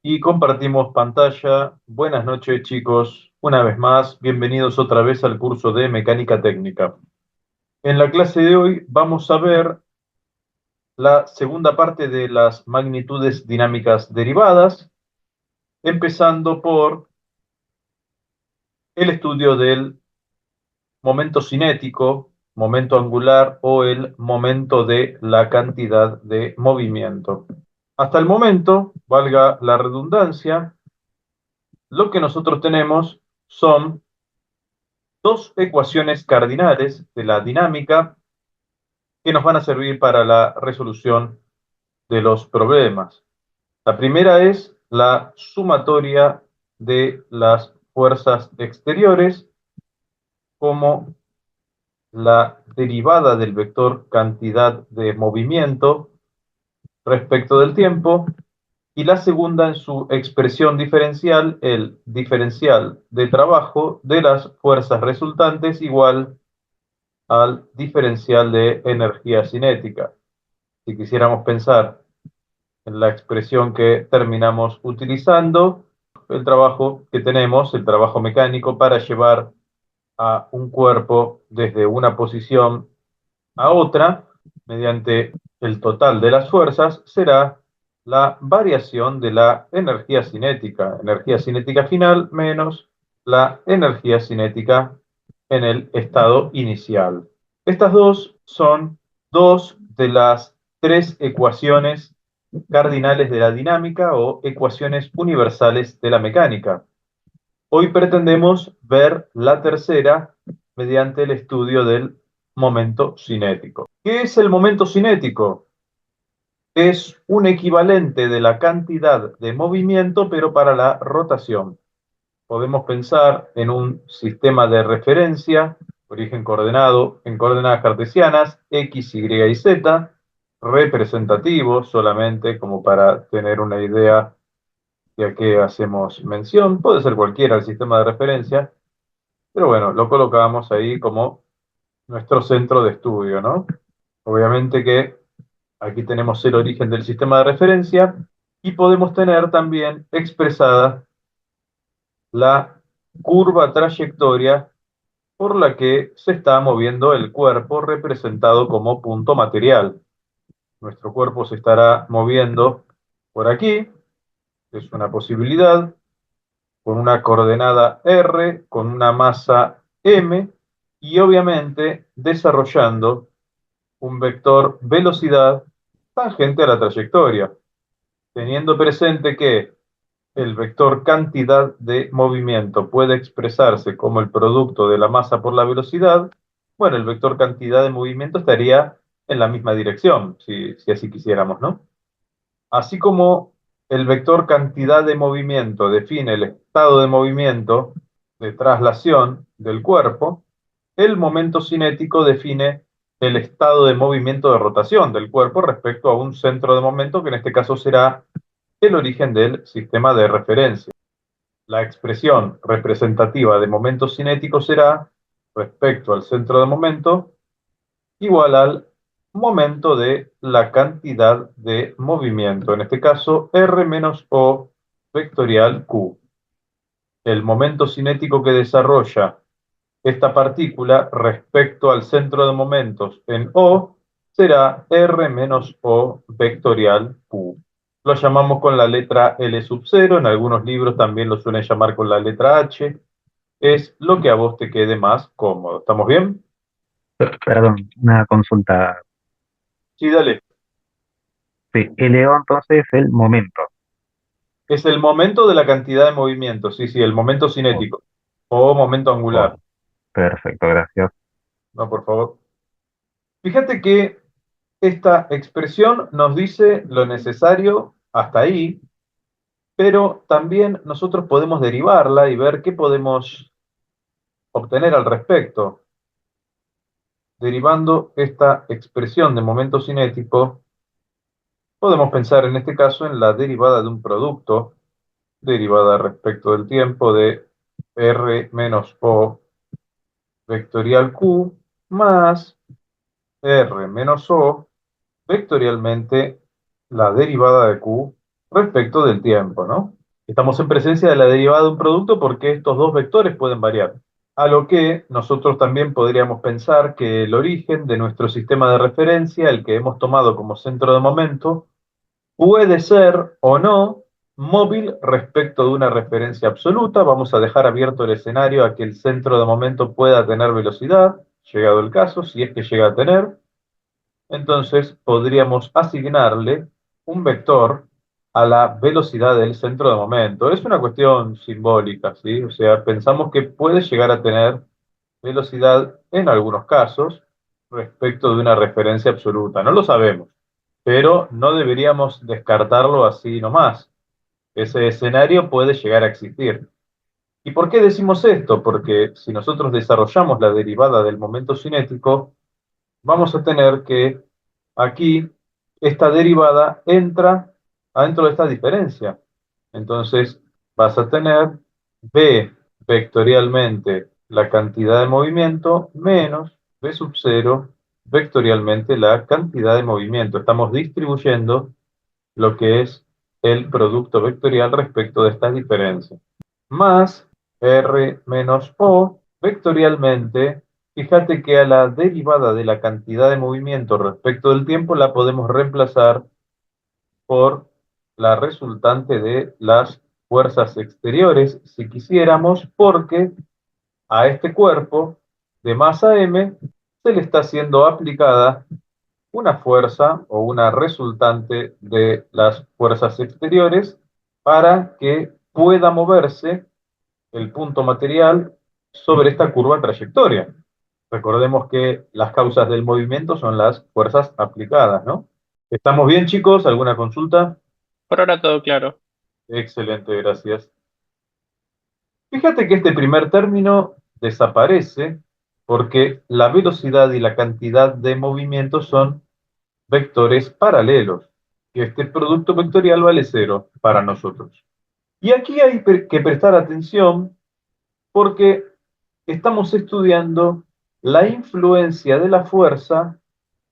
Y compartimos pantalla. Buenas noches, chicos. Una vez más, bienvenidos otra vez al curso de Mecánica Técnica. En la clase de hoy vamos a ver la segunda parte de las magnitudes dinámicas derivadas, empezando por el estudio del momento cinético, momento angular o el momento de la cantidad de movimiento. Hasta el momento, valga la redundancia, lo que nosotros tenemos son dos ecuaciones cardinales de la dinámica que nos van a servir para la resolución de los problemas. La primera es la sumatoria de las fuerzas exteriores como la derivada del vector cantidad de movimiento respecto del tiempo, y la segunda en su expresión diferencial, el diferencial de trabajo de las fuerzas resultantes igual al diferencial de energía cinética. Si quisiéramos pensar en la expresión que terminamos utilizando, el trabajo que tenemos, el trabajo mecánico para llevar a un cuerpo desde una posición a otra, mediante el total de las fuerzas, será la variación de la energía cinética final menos la energía cinética en el estado inicial. Estas dos son dos de las tres ecuaciones cardinales de la dinámica o ecuaciones universales de la mecánica. Hoy pretendemos ver la tercera mediante el estudio del momento cinético. ¿Qué es el momento cinético? Es un equivalente de la cantidad de movimiento, pero para la rotación. Podemos pensar en un sistema de referencia, origen coordenado en coordenadas cartesianas, X, Y y Z, representativo solamente como para tener una idea de a qué hacemos mención. Puede ser cualquiera el sistema de referencia, pero bueno, lo colocamos ahí como nuestro centro de estudio, ¿no? Obviamente que aquí tenemos el origen del sistema de referencia y podemos tener también expresada la curva trayectoria por la que se está moviendo el cuerpo representado como punto material. Nuestro cuerpo se estará moviendo por aquí, es una posibilidad, con una coordenada R, con una masa M y obviamente desarrollando un vector velocidad tangente a la trayectoria, teniendo presente que el vector cantidad de movimiento puede expresarse como el producto de la masa por la velocidad. Bueno, el vector cantidad de movimiento estaría en la misma dirección, si así quisiéramos, ¿no? Así como el vector cantidad de movimiento define el estado de movimiento de traslación del cuerpo, el momento cinético define el estado de movimiento de rotación del cuerpo respecto a un centro de momento, que en este caso será el origen del sistema de referencia. La expresión representativa de momento cinético será, respecto al centro de momento, igual al momento de la cantidad de movimiento, en este caso R menos O vectorial Q. El momento cinético que desarrolla esta partícula respecto al centro de momentos en O será R menos O vectorial Q. Lo llamamos con la letra L sub 0, en algunos libros también lo suelen llamar con la letra H. Es lo que a vos te quede más cómodo. ¿Estamos bien? Perdón, una consulta. Sí, dale. Sí, LO entonces es el momento. Es el momento de la cantidad de movimiento, sí, sí, el momento Oh, cinético o momento oh, angular. perfecto, gracias. No, por favor. Fíjate que esta expresión nos dice lo necesario hasta ahí, pero también nosotros podemos derivarla y ver qué podemos obtener al respecto. Derivando esta expresión de momento cinético, podemos pensar en este caso en la derivada de un producto, derivada respecto del tiempo de R menos O vectorial Q más R menos O vectorialmente la derivada de Q respecto del tiempo, ¿no? Estamos en presencia de la derivada de un producto porque estos dos vectores pueden variar. A lo que nosotros también podríamos pensar que el origen de nuestro sistema de referencia, el que hemos tomado como centro de momento, puede ser o no móvil respecto de una referencia absoluta. Vamos a dejar abierto el escenario a que el centro de momento pueda tener velocidad, llegado el caso, si es que llega a tener. Entonces podríamos asignarle un vector a la velocidad del centro de momento. Es una cuestión simbólica, ¿sí? O sea, pensamos que puede llegar a tener velocidad en algunos casos respecto de una referencia absoluta. No lo sabemos, pero no deberíamos descartarlo así nomás. Ese escenario puede llegar a existir. ¿Y por qué decimos esto? Porque si nosotros desarrollamos la derivada del momento cinético, vamos a tener que aquí esta derivada entra adentro de esta diferencia. Entonces vas a tener B vectorialmente la cantidad de movimiento menos B sub 0 vectorialmente la cantidad de movimiento. Estamos distribuyendo lo que es el producto vectorial respecto de estas diferencias. Más R menos O vectorialmente, fíjate que a la derivada de la cantidad de movimiento respecto del tiempo la podemos reemplazar por la resultante de las fuerzas exteriores, si quisiéramos, porque a este cuerpo de masa M se le está siendo aplicada una fuerza o una resultante de las fuerzas exteriores para que pueda moverse el punto material sobre esta curva trayectoria. Recordemos que las causas del movimiento son las fuerzas aplicadas, ¿no? ¿Estamos bien, chicos? ¿Alguna consulta? Por ahora todo claro. Excelente, gracias. Fíjate que este primer término desaparece porque la velocidad y la cantidad de movimiento son vectores paralelos, que este producto vectorial vale cero para nosotros. Y aquí hay que prestar atención porque estamos estudiando la influencia de la fuerza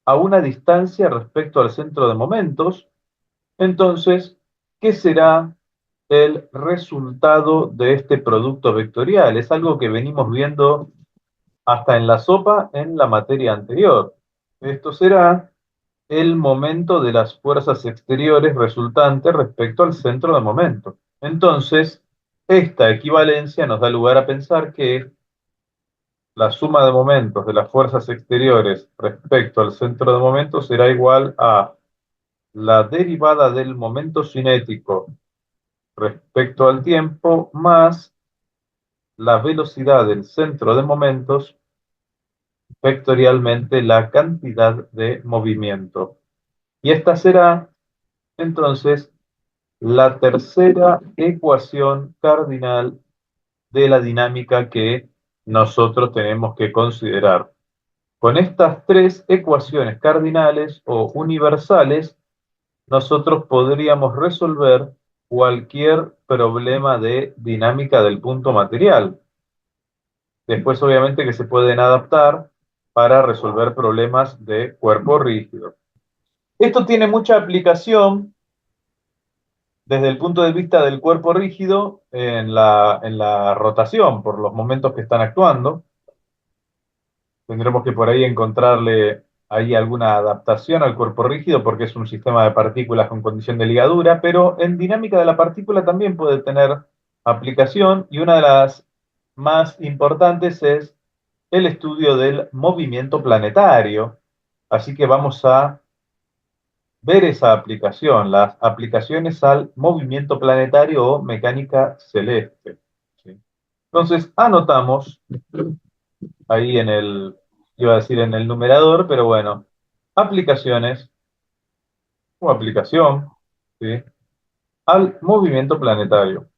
a una distancia respecto al centro de momentos. Entonces, ¿qué será el resultado de este producto vectorial? Es algo que venimos viendo hasta en la sopa en la materia anterior. Esto será el momento de las fuerzas exteriores resultante respecto al centro de momento. Entonces, esta equivalencia nos da lugar a pensar que la suma de momentos de las fuerzas exteriores respecto al centro de momento será igual a la derivada del momento cinético respecto al tiempo más la velocidad del centro de momentos vectorialmente la cantidad de movimiento. Y esta será entonces la tercera ecuación cardinal de la dinámica que nosotros tenemos que considerar. Con estas tres ecuaciones cardinales o universales, nosotros podríamos resolver cualquier problema de dinámica del punto material. Después, obviamente, que se pueden adaptar para resolver problemas de cuerpo rígido. Esto tiene mucha aplicación desde el punto de vista del cuerpo rígido en la rotación, por los momentos que están actuando. Tendremos que por ahí encontrarle ahí alguna adaptación al cuerpo rígido porque es un sistema de partículas con condición de ligadura, pero en dinámica de la partícula también puede tener aplicación y una de las más importantes es el estudio del movimiento planetario. Así que vamos a ver esa aplicación, las aplicaciones al movimiento planetario o mecánica celeste. ¿Sí? Entonces, anotamos ahí en el, iba a decir en el numerador, pero bueno, aplicaciones o aplicación, ¿sí? Al movimiento planetario.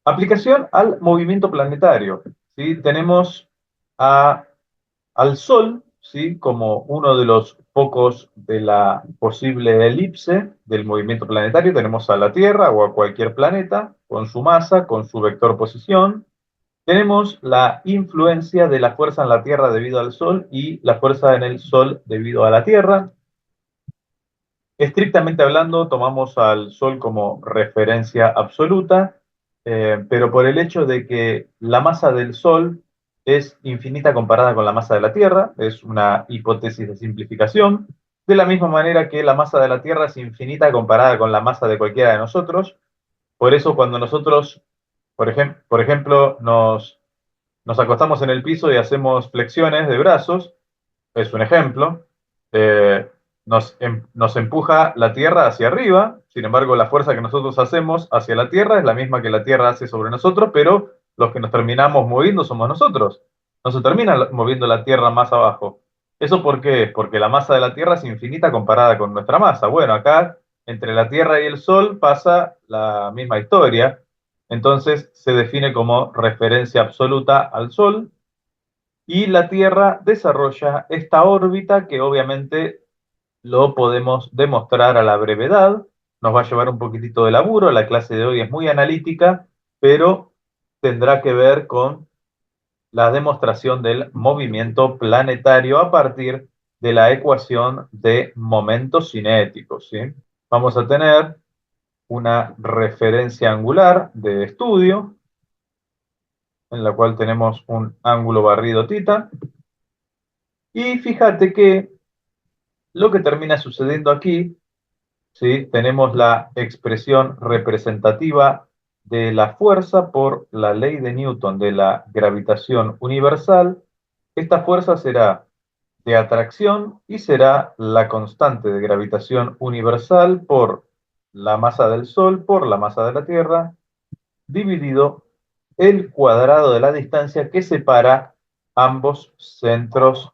Aplicación al movimiento planetario, ¿sí? Tenemos a al Sol, ¿sí? Como uno de los focos de la posible elipse del movimiento planetario, tenemos a la Tierra o a cualquier planeta con su masa, con su vector posición. Tenemos la influencia de la fuerza en la Tierra debido al Sol y la fuerza en el Sol debido a la Tierra. Estrictamente hablando, tomamos al Sol como referencia absoluta, pero por el hecho de que la masa del Sol es infinita comparada con la masa de la Tierra, es una hipótesis de simplificación, de la misma manera que la masa de la Tierra es infinita comparada con la masa de cualquiera de nosotros. Por eso cuando nosotros, por ejemplo, nos acostamos en el piso y hacemos flexiones de brazos, es un ejemplo, eh, nos empuja la Tierra hacia arriba, sin embargo la fuerza que nosotros hacemos hacia la Tierra es la misma que la Tierra hace sobre nosotros, pero los que nos terminamos moviendo somos nosotros. No se termina moviendo la Tierra más abajo. ¿Eso por qué? Porque la masa de la Tierra es infinita comparada con nuestra masa. Bueno, acá entre la Tierra y el Sol pasa la misma historia, entonces se define como referencia absoluta al Sol y la Tierra desarrolla esta órbita que obviamente lo podemos demostrar a la brevedad. Nos va a llevar un poquitito de laburo, la clase de hoy es muy analítica, pero tendrá que ver con la demostración del movimiento planetario a partir de la ecuación de momentos cinéticos, ¿sí? Vamos a tener una referencia angular de estudio, en la cual tenemos un ángulo barrido θ, y fíjate que lo que termina sucediendo aquí, ¿sí? Tenemos la expresión representativa de la fuerza por la ley de Newton de la gravitación universal. Esta fuerza será de atracción y será la constante de gravitación universal por la masa del Sol por la masa de la Tierra, dividido el cuadrado de la distancia que separa ambos centros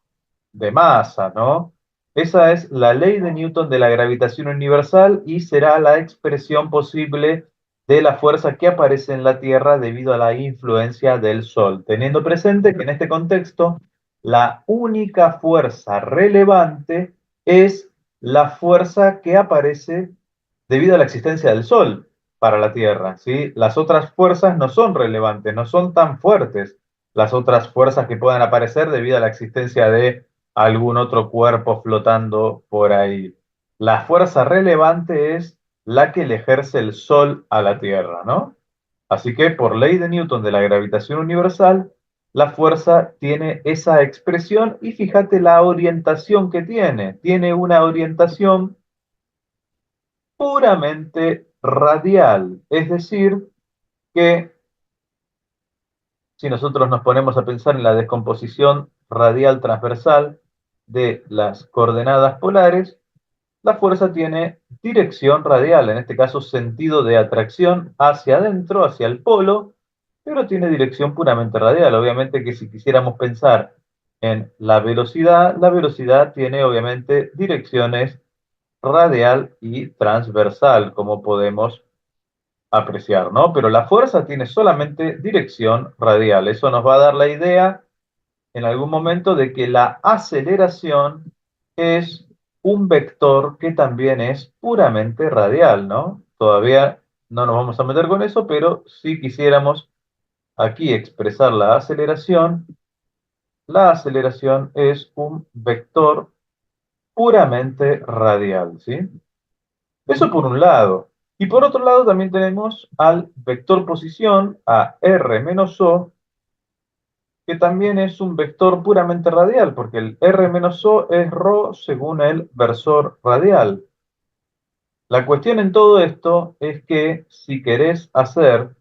de masa, ¿no? Esa es la ley de Newton de la gravitación universal y será la expresión posible de la fuerza que aparece en la Tierra debido a la influencia del Sol, teniendo presente que en este contexto la única fuerza relevante es la fuerza que aparece debido a la existencia del Sol para la Tierra, ¿sí? Las otras fuerzas no son relevantes, no son tan fuertes las otras fuerzas que puedan aparecer debido a la existencia de algún otro cuerpo flotando por ahí. La fuerza relevante es la que le ejerce el Sol a la Tierra, ¿no? Así que por ley de Newton de la gravitación universal, la fuerza tiene esa expresión y fíjate la orientación que tiene. Tiene una orientación puramente radial, es decir, que si nosotros nos ponemos a pensar en la descomposición radial transversal de las coordenadas polares, la fuerza tiene dirección radial, en este caso sentido de atracción hacia adentro, hacia el polo, pero tiene dirección puramente radial. Obviamente que si quisiéramos pensar en la velocidad tiene obviamente direcciones radial y transversal, como podemos apreciar, ¿no? Pero la fuerza tiene solamente dirección radial. Eso nos va a dar la idea en algún momento de que la aceleración es un vector que también es puramente radial, ¿no? Todavía no nos vamos a meter con eso, pero si quisiéramos aquí expresar la aceleración es un vector puramente radial, ¿sí? Eso por un lado. Y por otro lado también tenemos al vector posición, a r menos o, que también es un vector puramente radial, porque el r menos o es ρ según el versor radial. La cuestión en todo esto es que si querés hacer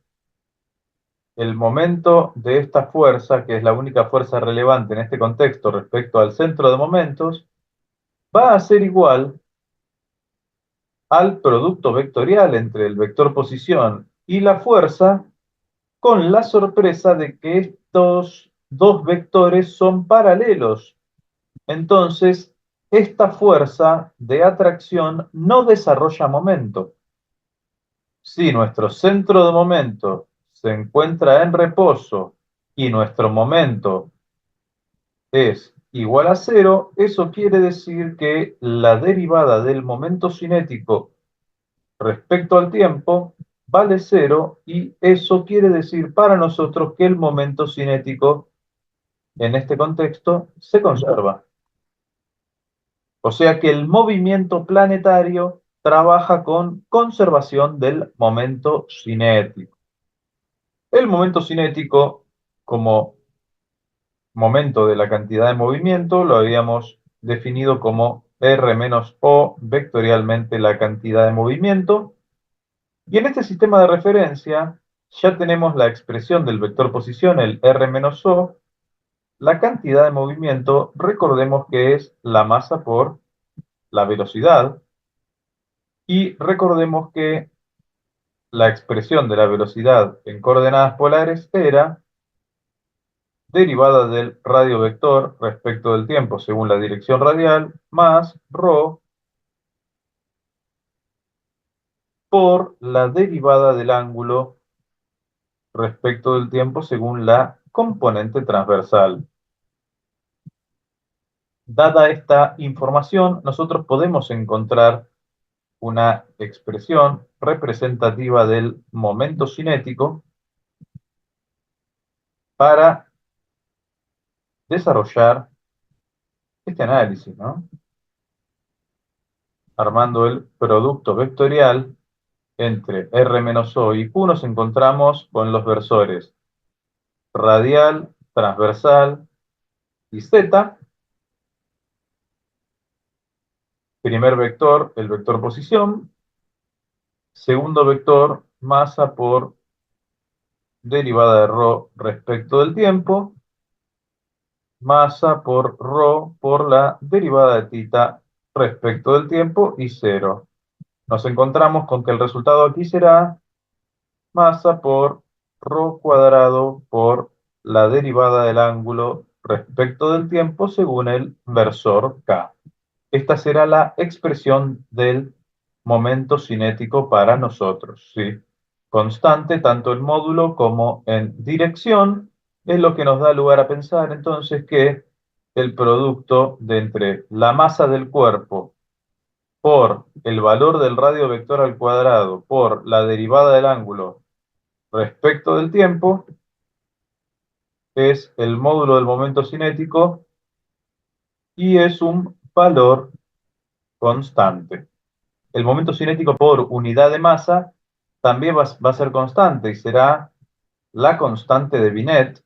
el momento de esta fuerza, que es la única fuerza relevante en este contexto respecto al centro de momentos, va a ser igual al producto vectorial entre el vector posición y la fuerza, con la sorpresa de que estos dos vectores son paralelos. Entonces, esta fuerza de atracción no desarrolla momento. Si nuestro centro de momento se encuentra en reposo y nuestro momento es igual a cero, eso quiere decir que la derivada del momento cinético respecto al tiempo vale cero y eso quiere decir para nosotros que el momento cinético en este contexto se conserva. O sea que el movimiento planetario trabaja con conservación del momento cinético. El momento cinético, como momento de la cantidad de movimiento, lo habíamos definido como R menos O vectorialmente la cantidad de movimiento. Y en este sistema de referencia ya tenemos la expresión del vector posición, el R menos O. La cantidad de movimiento, recordemos que es la masa por la velocidad. Y recordemos que la expresión de la velocidad en coordenadas polares era derivada del radio vector respecto del tiempo según la dirección radial, más ρ por la derivada del ángulo respecto del tiempo según la componente transversal. Dada esta información, nosotros podemos encontrar una expresión representativa del momento cinético para desarrollar este análisis, ¿no? Armando el producto vectorial entre R menos O y Q, nos encontramos con los versores radial, transversal y Z. Primer vector, el vector posición. Segundo vector, masa por derivada de ρ respecto del tiempo. Masa por ρ por la derivada de tita respecto del tiempo y cero. Nos encontramos con que el resultado aquí será masa por ρ cuadrado por la derivada del ángulo respecto del tiempo según el versor K. Esta será la expresión del momento cinético para nosotros, ¿sí? Constante tanto en módulo como en dirección, es lo que nos da lugar a pensar entonces que el producto de entre la masa del cuerpo por el valor del radio vector al cuadrado por la derivada del ángulo respecto del tiempo es el módulo del momento cinético y es un valor constante. El momento cinético por unidad de masa también va a ser constante y será la constante de Binet,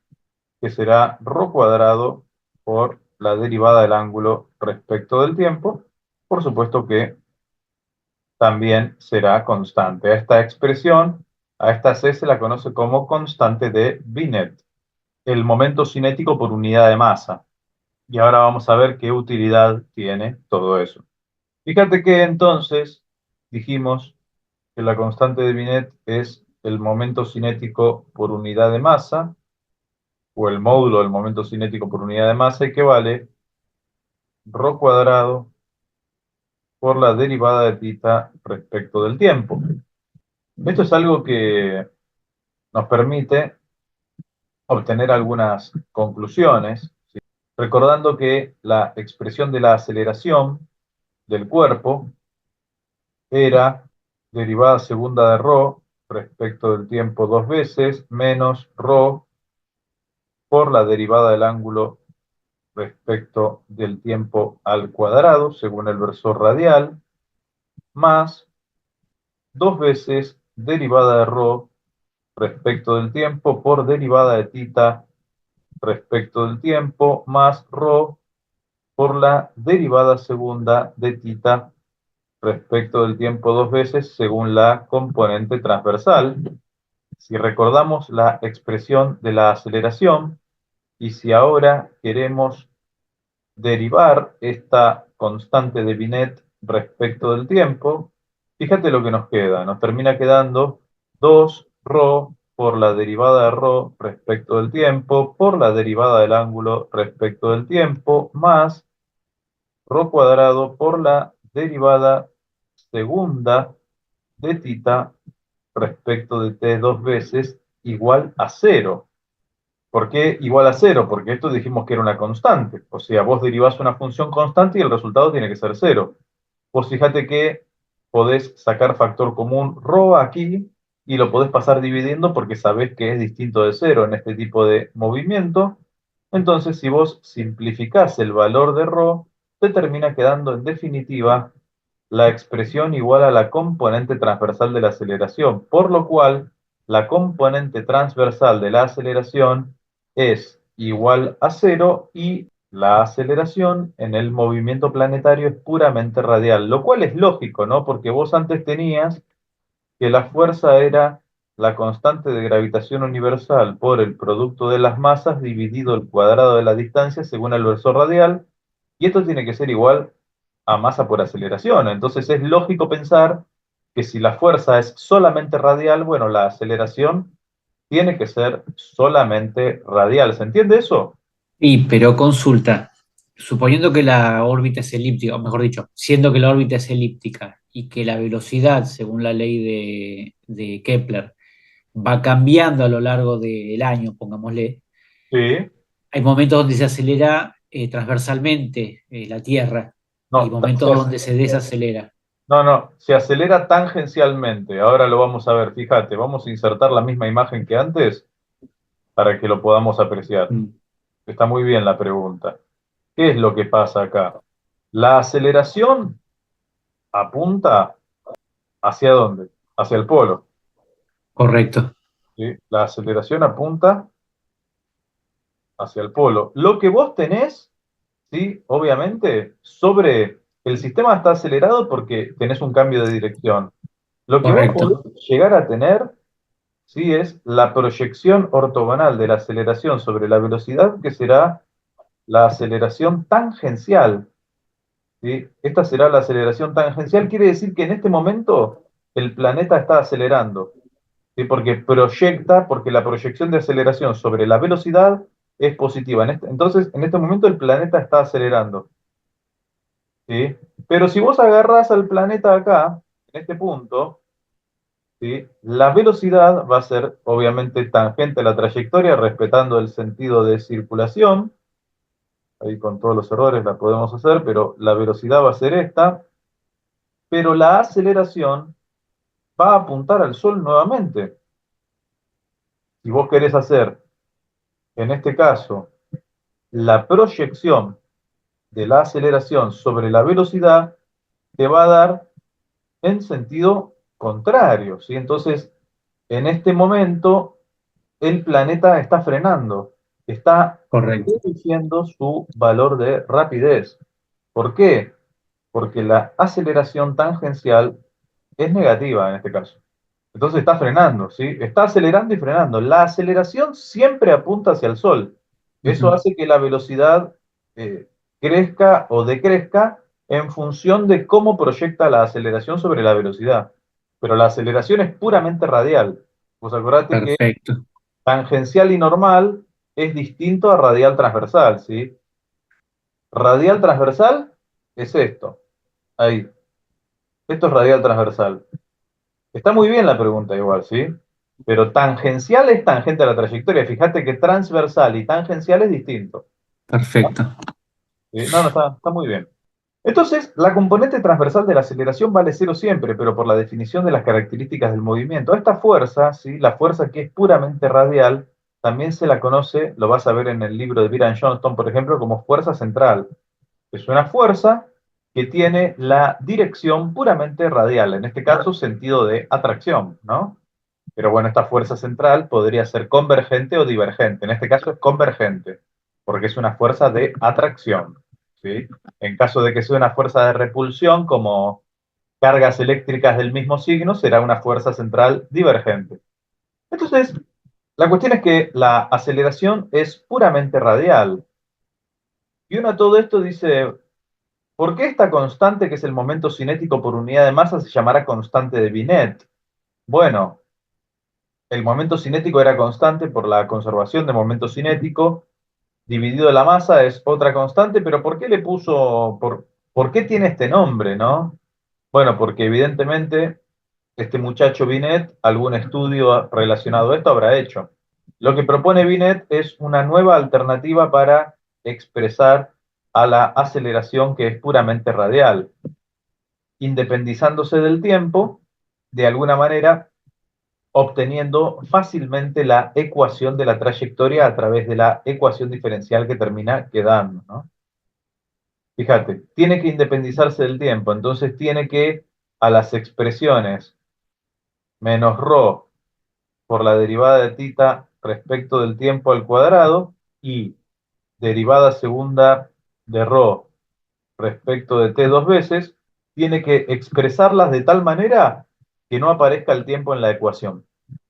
que será ρ cuadrado por la derivada del ángulo respecto del tiempo. Por supuesto que también será constante. A esta expresión, a esta C se la conoce como constante de Binet, el momento cinético por unidad de masa. Y ahora vamos a ver qué utilidad tiene todo eso. Fíjate que entonces dijimos que la constante de Binet es el momento cinético por unidad de masa, o el módulo del momento cinético por unidad de masa, y que vale ρ cuadrado por la derivada de tita respecto del tiempo. Esto es algo que nos permite obtener algunas conclusiones, ¿sí? Recordando que la expresión de la aceleración del cuerpo era derivada segunda de ρ respecto del tiempo dos veces, menos ρ por la derivada del ángulo respecto del tiempo al cuadrado, según el versor radial, más dos veces derivada de ρ respecto del tiempo por derivada de tita respecto del tiempo, más ρ por la derivada segunda de tita respecto del tiempo dos veces, según la componente transversal. Si recordamos la expresión de la aceleración, y si ahora queremos derivar esta constante de Binet respecto del tiempo, fíjate lo que nos queda. Nos termina quedando 2ρ por la derivada de ρ respecto del tiempo, por la derivada del ángulo respecto del tiempo, más ρ cuadrado por la derivada segunda de tita respecto de t dos veces igual a cero. ¿Por qué igual a cero? Porque esto dijimos que era una constante. O sea, vos derivás una función constante y el resultado tiene que ser cero. Vos fíjate que podés sacar factor común ρ aquí y lo podés pasar dividiendo porque sabés que es distinto de cero en este tipo de movimiento. Entonces, si vos simplificás el valor de ρ, te termina quedando en definitiva la expresión igual a la componente transversal de la aceleración, por lo cual la componente transversal de la aceleración es igual a cero y la aceleración en el movimiento planetario es puramente radial, lo cual es lógico, ¿no? Porque vos antes tenías que la fuerza era la constante de gravitación universal por el producto de las masas dividido el cuadrado de la distancia según el versor radial, y esto tiene que ser igual a masa por aceleración. Entonces es lógico pensar que si la fuerza es solamente radial, bueno, la aceleración tiene que ser solamente radial. ¿Se entiende eso? Pero consulta, suponiendo que la órbita es elíptica, o mejor dicho, siendo que la órbita es elíptica y que la velocidad, según la ley de Kepler, va cambiando a lo largo del año, pongámosle, Sí. hay momentos donde se acelera transversalmente la Tierra y No, momentos donde se desacelera. no, se acelera tangencialmente. Ahora lo vamos a ver, fíjate, vamos a insertar la misma imagen que antes para que lo podamos apreciar. Mm. Está muy bien la pregunta. ¿Qué es lo que pasa acá? La aceleración apunta hacia dónde? Hacia el polo. Correcto, ¿Sí? La aceleración apunta hacia el polo. Lo que vos tenés, ¿sí? Obviamente, sobre el sistema está acelerado porque tenés un cambio de dirección. Lo que vos podés correcto, llegar a tener, ¿sí? Es la proyección ortogonal de la aceleración sobre la velocidad, que será la aceleración tangencial. ¿Sí? Esta será la aceleración tangencial, quiere decir que en este momento el planeta está acelerando, ¿sí? Porque proyecta, porque la proyección de aceleración sobre la velocidad es positiva. Entonces, en este momento el planeta está acelerando, ¿sí? Pero si vos agarrás al planeta acá, en este punto, ¿sí? La velocidad va a ser obviamente tangente a la trayectoria, respetando el sentido de circulación. Ahí con todos los errores la podemos hacer, pero la velocidad va a ser esta, pero la aceleración va a apuntar al Sol nuevamente. Si vos querés hacer, en este caso, la proyección de la aceleración sobre la velocidad, te va a dar en sentido contrario, ¿sí? Entonces, en este momento, el planeta está frenando, está correcto, reduciendo su valor de rapidez. ¿Por qué? Porque la aceleración tangencial es negativa en este caso. Entonces está frenando, ¿sí? Está acelerando y frenando. La aceleración siempre apunta hacia el sol. Eso ujú, hace que la velocidad eh, crezca o decrezca en función de cómo proyecta la aceleración sobre la velocidad. Pero la aceleración es puramente radial. Pues acordate que perfecto, tangencial y normal es distinto a radial transversal, ¿sí? Radial transversal es esto. Ahí. Esto es radial transversal. Está muy bien la pregunta igual, ¿sí? Pero tangencial es tangente a la trayectoria. Fíjate que transversal y tangencial es distinto. perfecto, ¿Sí? No, está muy bien. Entonces, la componente transversal de la aceleración vale cero siempre, pero por la definición de las características del movimiento. A esta fuerza, ¿sí? La fuerza que es puramente radial, también se la conoce, lo vas a ver en el libro de Byron Johnston, por ejemplo, como fuerza central. Es una fuerza que tiene la dirección puramente radial, en este caso sentido de atracción, ¿no? Pero bueno, esta fuerza central podría ser convergente o divergente. En este caso es convergente, porque es una fuerza de atracción, ¿sí? En caso de que sea una fuerza de repulsión, como cargas eléctricas del mismo signo, será una fuerza central divergente. Entonces, la cuestión es que la aceleración es puramente radial. Y uno a todo esto dice, ¿por qué esta constante, que es el momento cinético por unidad de masa, se llamará constante de Binet? Bueno, el momento cinético era constante por la conservación de momento cinético, dividido la masa es otra constante, pero ¿por qué le puso, por qué tiene este nombre, no? Bueno, porque evidentemente este muchacho Binet algún estudio relacionado a esto habrá hecho. Lo que propone Binet es una nueva alternativa para expresar a la aceleración que es puramente radial, independizándose del tiempo, de alguna manera obteniendo fácilmente la ecuación de la trayectoria a través de la ecuación diferencial que termina quedando, ¿no? Fíjate, tiene que independizarse del tiempo, entonces tiene que a las expresiones menos ρ por la derivada de tita respecto del tiempo al cuadrado y derivada segunda de ρ respecto de t dos veces, tiene que expresarlas de tal manera que no aparezca el tiempo en la ecuación.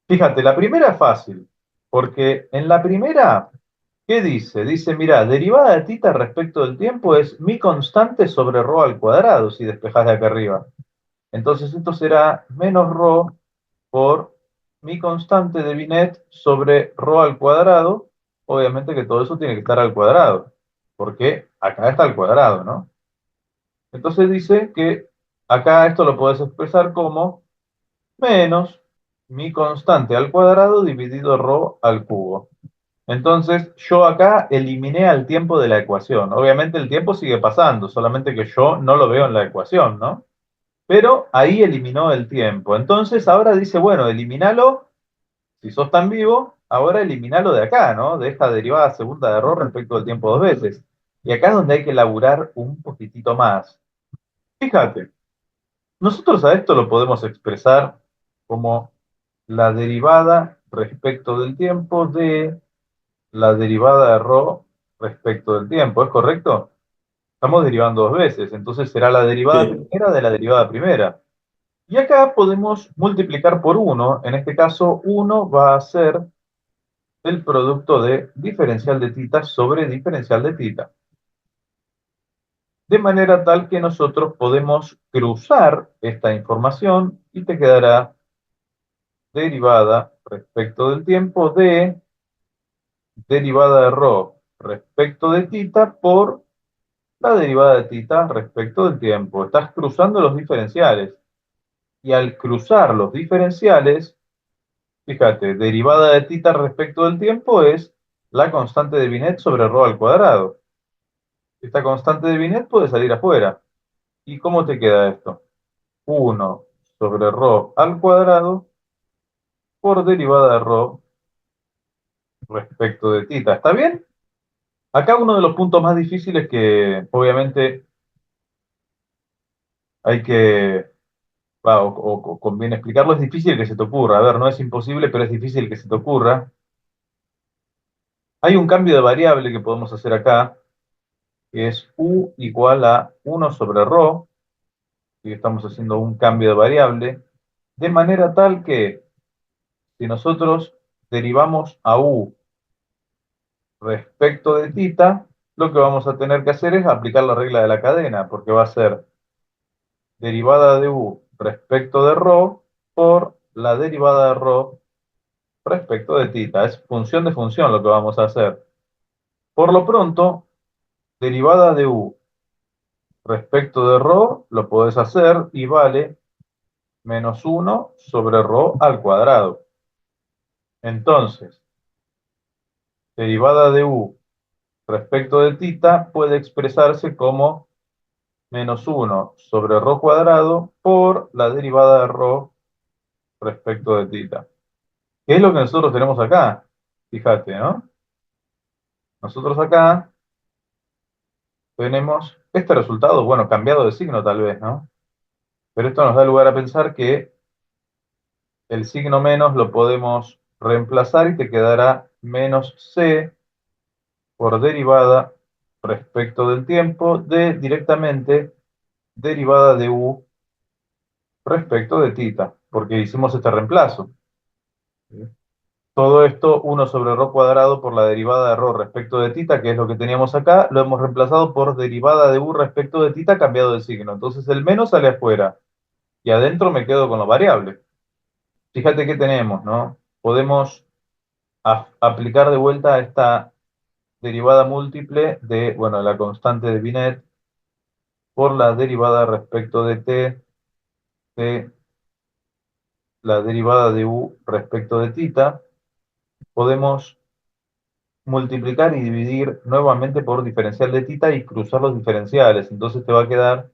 Fíjate, la primera es fácil, porque en la primera, ¿qué dice? Dice, mira, derivada de tita respecto del tiempo es mi constante sobre ρ al cuadrado, si despejas de acá arriba. Entonces esto será menos ρ por mi constante de Binet sobre ρ al cuadrado. Obviamente que todo eso tiene que estar al cuadrado, porque acá está al cuadrado, ¿no? Entonces dice que acá esto lo puedes expresar como menos mi constante al cuadrado dividido ρ al cubo. Entonces yo acá eliminé al tiempo de la ecuación. Obviamente el tiempo sigue pasando, solamente que yo no lo veo en la ecuación, ¿no? Pero ahí eliminó el tiempo. Entonces ahora dice, bueno, elimínalo, si sos tan vivo, ahora eliminalo de acá, ¿no? De esta derivada segunda de error respecto del tiempo dos veces. Y acá es donde hay que elaborar un poquitito más. Fíjate, nosotros a esto lo podemos expresar como la derivada respecto del tiempo de la derivada de ρ respecto del tiempo, ¿es correcto? Estamos derivando dos veces, entonces será la derivada Sí, primera de la derivada primera. Y acá podemos multiplicar por 1, en este caso 1 va a ser el producto de diferencial de tita sobre diferencial de tita. De manera tal que nosotros podemos cruzar esta información y te quedará derivada respecto del tiempo de derivada de ρ respecto de tita por la derivada de tita respecto del tiempo. Estás cruzando los diferenciales. Y al cruzar los diferenciales, fíjate, derivada de tita respecto del tiempo es la constante de Binet sobre ρ al cuadrado. Esta constante de Binet puede salir afuera. ¿Y cómo te queda esto? 1 sobre ρ al cuadrado por derivada de ρ respecto de tita. ¿Está bien? Acá uno de los puntos más difíciles que obviamente hay que, o conviene explicarlo, es difícil que se te ocurra. A ver, no es imposible, pero es difícil que se te ocurra. Hay un cambio de variable que podemos hacer acá, que es u igual a 1 sobre ρ, y estamos haciendo un cambio de variable, de manera tal que si nosotros derivamos a u respecto de tita, lo que vamos a tener que hacer es aplicar la regla de la cadena, porque va a ser derivada de u respecto de ρ por la derivada de ρ respecto de tita. Es función de función lo que vamos a hacer. Por lo pronto, derivada de u respecto de ρ lo podés hacer y vale menos 1 sobre ρ al cuadrado. Entonces, derivada de u respecto de tita puede expresarse como menos 1 sobre ρ cuadrado por la derivada de ρ respecto de tita. ¿Qué es lo que nosotros tenemos acá? Fíjate, ¿no? Nosotros acá tenemos este resultado, bueno, cambiado de signo tal vez, ¿no? Pero esto nos da lugar a pensar que el signo menos lo podemos reemplazar y te quedará menos c por derivada respecto del tiempo de directamente derivada de u respecto de tita, porque hicimos este reemplazo. Todo esto, 1 sobre ρ cuadrado por la derivada de ρ respecto de tita, que es lo que teníamos acá, lo hemos reemplazado por derivada de u respecto de tita cambiado de signo. Entonces el menos sale afuera y adentro me quedo con los variables. Fíjate que tenemos, ¿no? Podemos aplicar de vuelta esta derivada múltiple de, bueno, la constante de Binet por la derivada respecto de t de la derivada de u respecto de tita. Podemos multiplicar y dividir nuevamente por diferencial de tita y cruzar los diferenciales. Entonces te va a quedar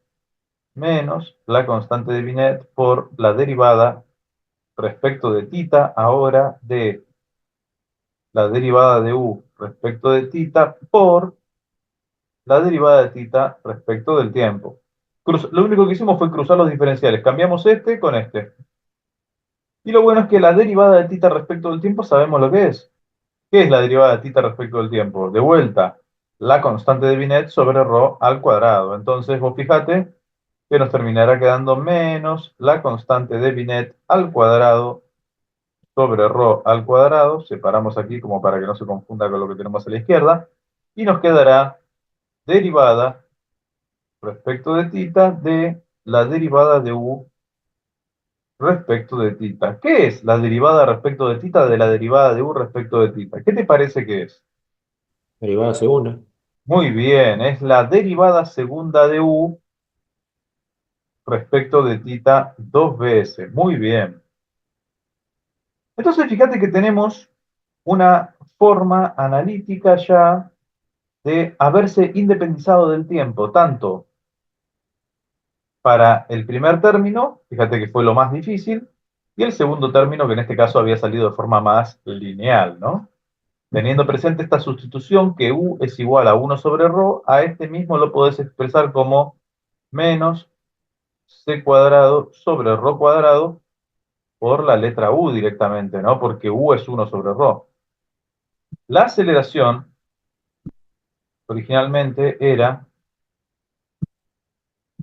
menos la constante de Binet por la derivada respecto de tita ahora de la derivada de u respecto de tita por la derivada de θ respecto del tiempo. Lo único que hicimos fue cruzar los diferenciales. Cambiamos este con este. Y lo bueno es que la derivada de θ respecto del tiempo sabemos lo que es. ¿Qué es la derivada de θ respecto del tiempo? De vuelta, la constante de Binet sobre ρ al cuadrado. Entonces, vos fíjate que nos terminará quedando menos la constante de Binet al cuadrado sobre ρ al cuadrado. Separamos aquí como para que no se confunda con lo que tenemos a la izquierda. Y nos quedará derivada respecto de θ de la derivada de u respecto de θ. ¿Qué es la derivada respecto de θ de la derivada de u respecto de θ? ¿Qué te parece que es? Derivada segunda. Muy bien, es la derivada segunda de u respecto de θ dos veces. Muy bien. Entonces, fíjate que tenemos una forma analítica ya de haberse independizado del tiempo, tanto para el primer término, fíjate que fue lo más difícil, y el segundo término, que en este caso había salido de forma más lineal, ¿no? Teniendo presente esta sustitución, que u es igual a 1 sobre ρ, a este mismo lo podés expresar como menos c cuadrado sobre ρ cuadrado por la letra u directamente, ¿no? Porque u es 1 sobre ρ. La aceleración originalmente era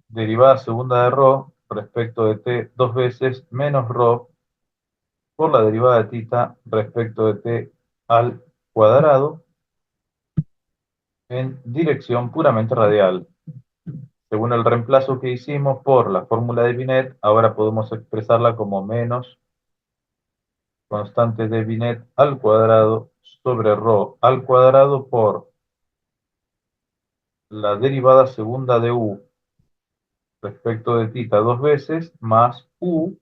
derivada segunda de ρ respecto de t dos veces menos ρ por la derivada de θ respecto de t al cuadrado en dirección puramente radial. Según el reemplazo que hicimos por la fórmula de Binet, ahora podemos expresarla como menos constante de Binet al cuadrado sobre ρ al cuadrado por la derivada segunda de u respecto de θ dos veces más u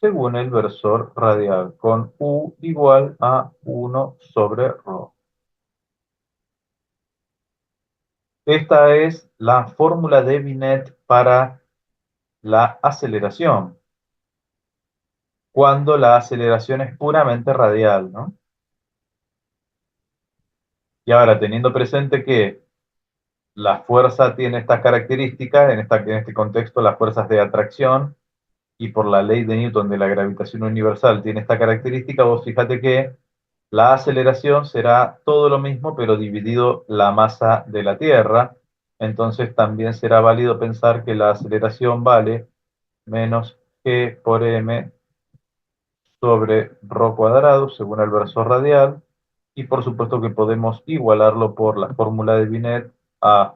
según el versor radial, con u igual a 1 sobre ρ. Esta es la fórmula de Binet para la aceleración, cuando la aceleración es puramente radial, ¿no? Y ahora, teniendo presente que la fuerza tiene estas características, en este contexto las fuerzas de atracción, y por la ley de Newton de la gravitación universal tiene esta característica, vos fíjate que la aceleración será todo lo mismo, pero dividido la masa de la Tierra. Entonces también será válido pensar que la aceleración vale menos g por m sobre ρ cuadrado, según el versor radial. Y por supuesto que podemos igualarlo por la fórmula de Binet a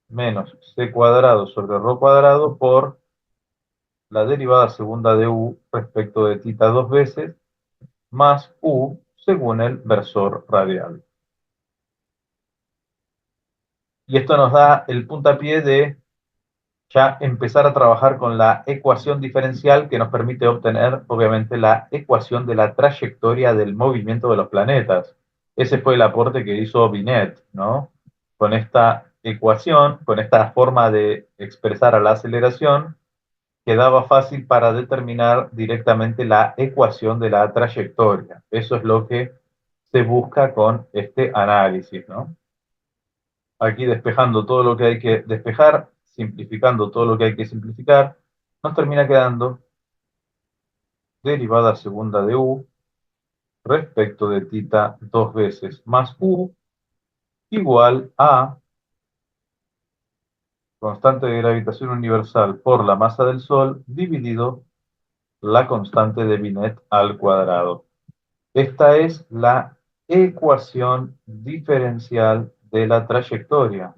menos c cuadrado sobre ρ cuadrado por la derivada segunda de u respecto de θ dos veces, más u según el versor radial. Y esto nos da el puntapié de ya empezar a trabajar con la ecuación diferencial que nos permite obtener, obviamente, la ecuación de la trayectoria del movimiento de los planetas. Ese fue el aporte que hizo Binet, ¿no? Con esta ecuación, con esta forma de expresar a la aceleración, quedaba fácil para determinar directamente la ecuación de la trayectoria. Eso es lo que se busca con este análisis, ¿no? Aquí despejando todo lo que hay que despejar, simplificando todo lo que hay que simplificar, nos termina quedando derivada segunda de u respecto de θ dos veces más u igual a constante de gravitación universal por la masa del Sol dividido la constante de Binet al cuadrado. Esta es la ecuación diferencial de la trayectoria.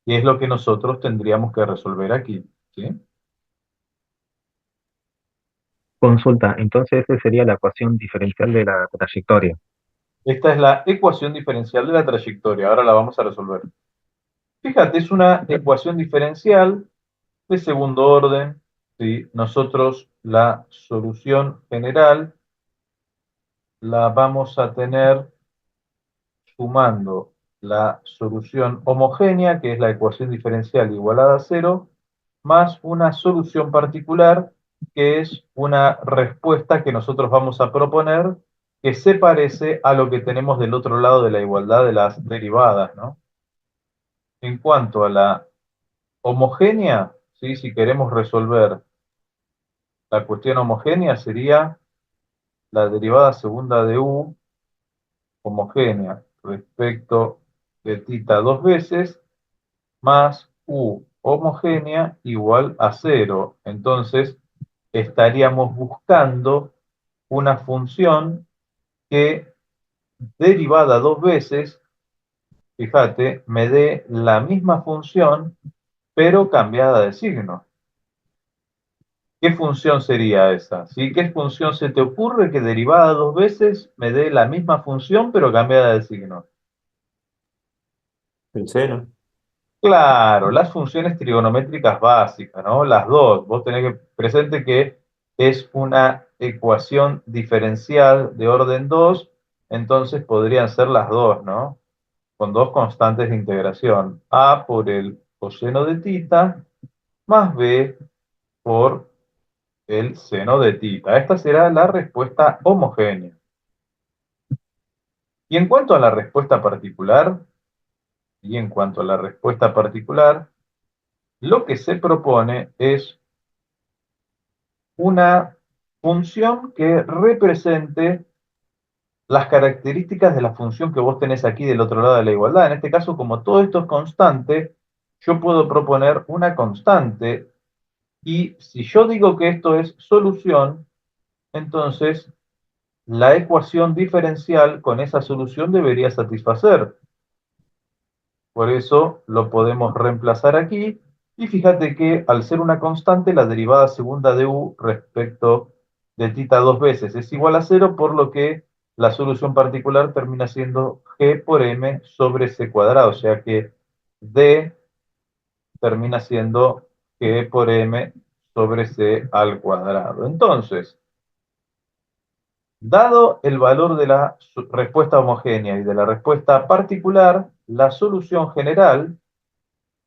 Y es lo que nosotros tendríamos que resolver aquí, ¿sí? Consulta, entonces esa sería la ecuación diferencial de la trayectoria. Esta es la ecuación diferencial de la trayectoria. Ahora la vamos a resolver. Fíjate, es una ecuación diferencial de segundo orden, ¿sí? Nosotros la solución general la vamos a tener sumando la solución homogénea, que es la ecuación diferencial igualada a cero, más una solución particular, que es una respuesta que nosotros vamos a proponer que se parece a lo que tenemos del otro lado de la igualdad de las derivadas, ¿no? En cuanto a la homogénea, ¿sí? Si queremos resolver la cuestión homogénea, sería la derivada segunda de u homogénea respecto de tita dos veces más u homogénea igual a cero. Entonces, estaríamos buscando una función que derivada dos veces, fíjate, me dé la misma función, pero cambiada de signo. ¿Qué función sería esa? ¿Sí? ¿Qué función se te ocurre que derivada dos veces me dé la misma función, pero cambiada de signo? El seno. Claro, las funciones trigonométricas básicas, ¿no? Las dos. Vos tenés que presente que es una ecuación diferencial de orden 2, entonces podrían ser las dos, ¿no? Con dos constantes de integración. A por el coseno de tita más B por el seno de tita. Esta será la respuesta homogénea. Y en cuanto a la respuesta particular, lo que se propone es una función que represente las características de la función que vos tenés aquí del otro lado de la igualdad. En este caso, como todo esto es constante, yo puedo proponer una constante, y si yo digo que esto es solución, entonces la ecuación diferencial con esa solución debería satisfacer. Por eso lo podemos reemplazar aquí. Y fíjate que al ser una constante, la derivada segunda de u respecto de tita dos veces es igual a cero, por lo que la solución particular termina siendo g por m sobre c cuadrado. O sea que d termina siendo g por m sobre c al cuadrado. Entonces, dado el valor de la respuesta homogénea y de la respuesta particular, la solución general,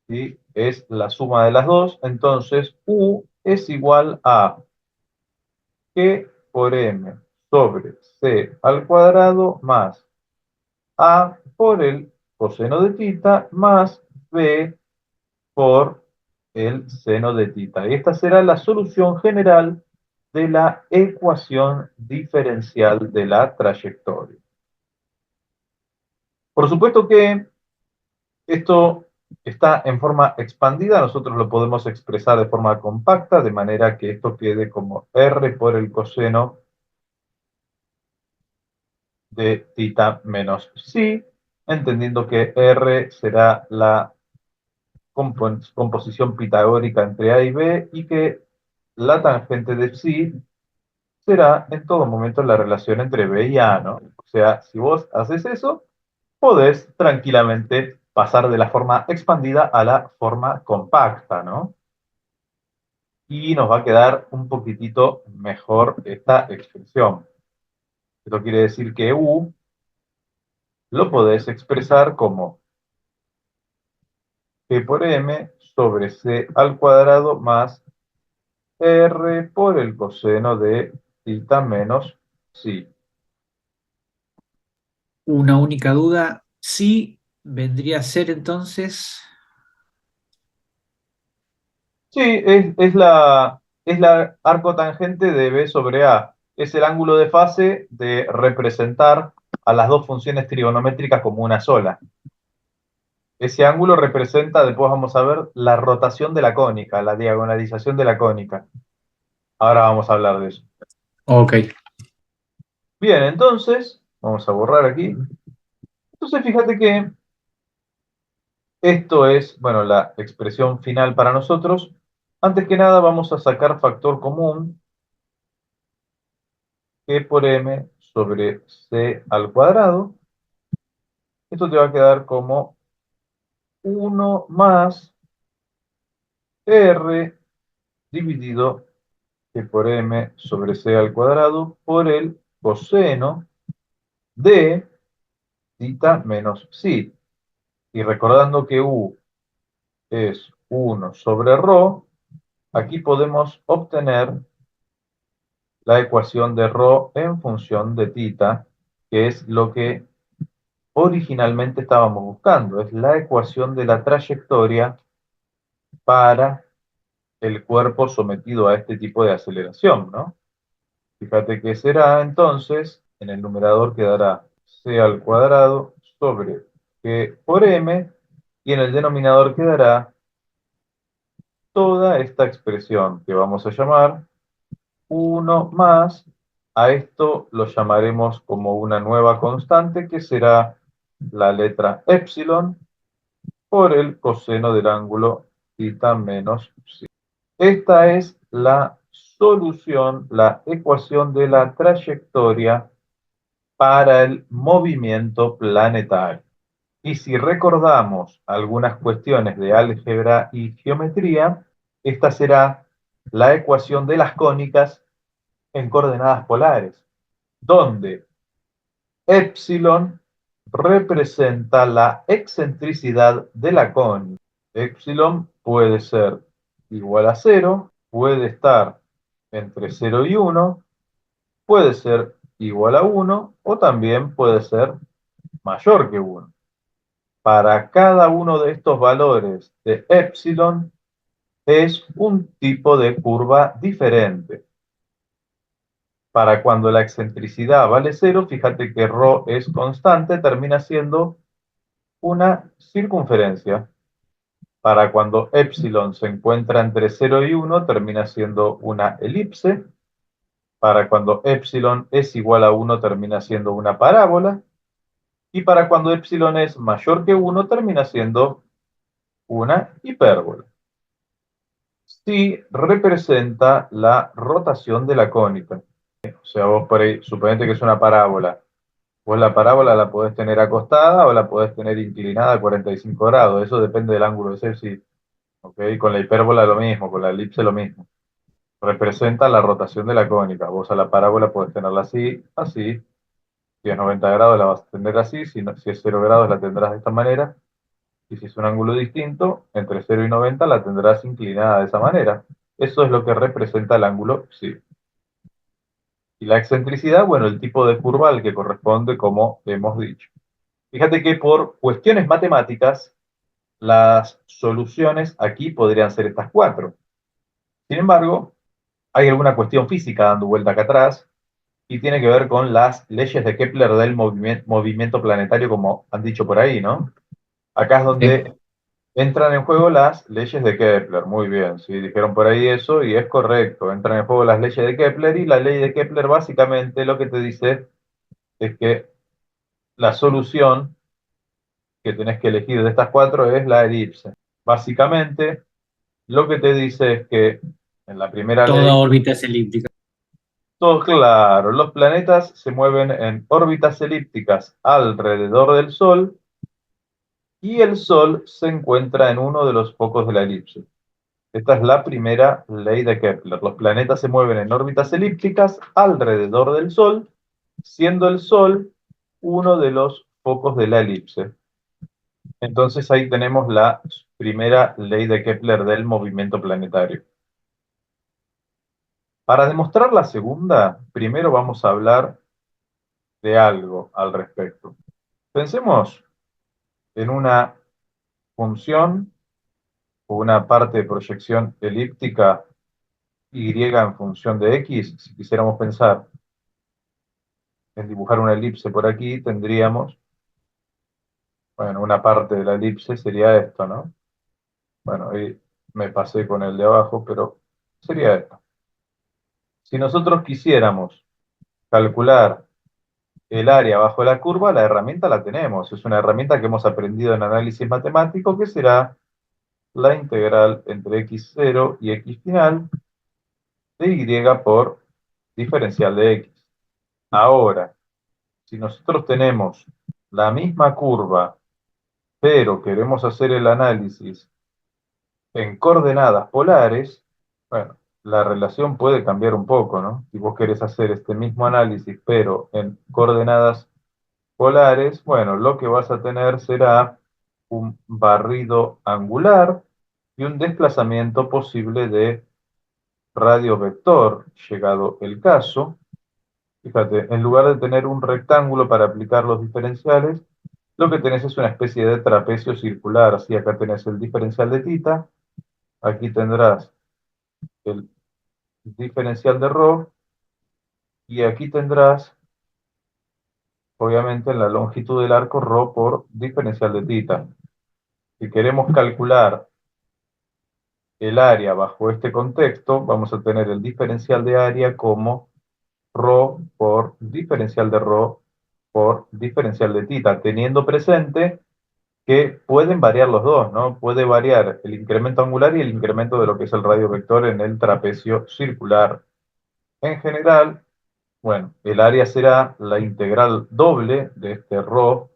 ¿sí?, es la suma de las dos. Entonces u es igual a g por m sobre c al cuadrado más a por el coseno de tita más b por el seno de tita. Y esta será la solución general de la ecuación diferencial de la trayectoria. Por supuesto que esto está en forma expandida, nosotros lo podemos expresar de forma compacta, de manera que esto quede como r por el coseno de tita menos psi, entendiendo que r será la composición pitagórica entre a y b, y que la tangente de psi será en todo momento la relación entre b y a, ¿no? O sea, si vos haces eso, podés tranquilamente pasar de la forma expandida a la forma compacta, ¿no? Y nos va a quedar un poquitito mejor esta expresión. Esto quiere decir que u lo podés expresar como g por m sobre c al cuadrado más r por el coseno de tita menos psi. Una única duda, sí vendría a ser entonces Sí, es la arco tangente de b sobre a. Es el ángulo de fase de representar a las dos funciones trigonométricas como una sola. Ese ángulo representa, después vamos a ver, la rotación de la cónica, la diagonalización de la cónica. Ahora vamos a hablar de eso. ok. Bien, entonces, vamos a borrar aquí. Entonces, fíjate que esto es, bueno, la expresión final para nosotros. Antes que nada, vamos a sacar factor común, g por m sobre c al cuadrado. Esto te va a quedar como 1 más r dividido g por m sobre c al cuadrado por el coseno de tita menos psi. Y recordando que u es 1 sobre ρ, aquí podemos obtener la ecuación de ρ en función de θ, que es lo que originalmente estábamos buscando. Es la ecuación de la trayectoria para el cuerpo sometido a este tipo de aceleración, ¿no? Fíjate que será entonces, en el numerador quedará c al cuadrado sobre g por m, y en el denominador quedará toda esta expresión que vamos a llamar 1 más, a esto lo llamaremos como una nueva constante que será la letra epsilon por el coseno del ángulo θ menos psi. Esta es la solución, la ecuación de la trayectoria para el movimiento planetario. Y si recordamos algunas cuestiones de álgebra y geometría, esta será la ecuación de las cónicas en coordenadas polares, donde epsilon representa la excentricidad de la cónica. Epsilon puede ser igual a 0, puede estar entre 0 y 1, puede ser igual a 1 o también puede ser mayor que 1. Para cada uno de estos valores de epsilon es un tipo de curva diferente. Para cuando la excentricidad vale 0, fíjate que ρ es constante, termina siendo una circunferencia. Para cuando epsilon se encuentra entre 0 y 1, termina siendo una elipse. Para cuando epsilon es igual a 1, termina siendo una parábola. Y para cuando epsilon es mayor que 1, termina siendo una hipérbola. Sí representa la rotación de la cónica. O sea, vos por ahí, suponete que es una parábola. Vos la parábola la podés tener acostada o la podés tener inclinada a 45 grados. Eso depende del ángulo de Celsius. ¿Ok? Con la hipérbola lo mismo, con la elipse lo mismo. Representa la rotación de la cónica. Vos a la parábola podés tenerla así, así. Si es 90 grados la vas a tener así. Si es 0 grados la tendrás de esta manera. Y si es un ángulo distinto, entre 0 y 90 la tendrás inclinada de esa manera. Eso es lo que representa el ángulo psi. Y la excentricidad, bueno, el tipo de curva al que corresponde, como hemos dicho. Fíjate que por cuestiones matemáticas, las soluciones aquí podrían ser estas 4. Sin embargo, hay alguna cuestión física dando vuelta acá atrás y tiene que ver con las leyes de Kepler del movimiento planetario, como han dicho por ahí, ¿no? Acá es donde entran en juego las leyes de Kepler. Muy bien, sí, dijeron por ahí eso y es correcto. Entran en juego las leyes de Kepler y la ley de Kepler básicamente lo que te dice es que la solución que tenés que elegir de estas 4 es la elipse. Básicamente, lo que te dice es que en la primera Toda ley, órbita es elíptica. todo claro, los planetas se mueven en órbitas elípticas alrededor del Sol y el Sol se encuentra en uno de los focos de la elipse. Esta es la primera ley de Kepler. Los planetas se mueven en órbitas elípticas alrededor del Sol, siendo el Sol uno de los focos de la elipse. Entonces ahí tenemos la primera ley de Kepler del movimiento planetario. Para demostrar la segunda, primero vamos a hablar de algo al respecto. Pensemos en una función o una parte de proyección elíptica y en función de x. Si quisiéramos pensar en dibujar una elipse por aquí, tendríamos, bueno, una parte de la elipse sería esto, ¿no? Bueno, ahí me pasé con el de abajo, pero sería esto. Si nosotros quisiéramos calcular el área bajo la curva, la herramienta la tenemos. Es una herramienta que hemos aprendido en análisis matemático, que será la integral entre x0 y x final de y por diferencial de x. Ahora, si nosotros tenemos la misma curva, pero queremos hacer el análisis en coordenadas polares, bueno, la relación puede cambiar un poco, ¿no? Si vos querés hacer este mismo análisis, pero en coordenadas polares, bueno, lo que vas a tener será un barrido angular y un desplazamiento posible de radio vector, llegado el caso, fíjate, en lugar de tener un rectángulo para aplicar los diferenciales, lo que tenés es una especie de trapecio circular. Así acá tenés el diferencial de θ, aquí tendrás el diferencial de ρ, y aquí tendrás, obviamente, en la longitud del arco ρ por diferencial de θ. Si queremos calcular el área bajo este contexto, vamos a tener el diferencial de área como ρ por diferencial de ρ por diferencial de θ, teniendo presente que pueden variar los dos, ¿no? Puede variar el incremento angular y el incremento de lo que es el radio vector en el trapecio circular. En general, bueno, el área será la integral doble de este ρ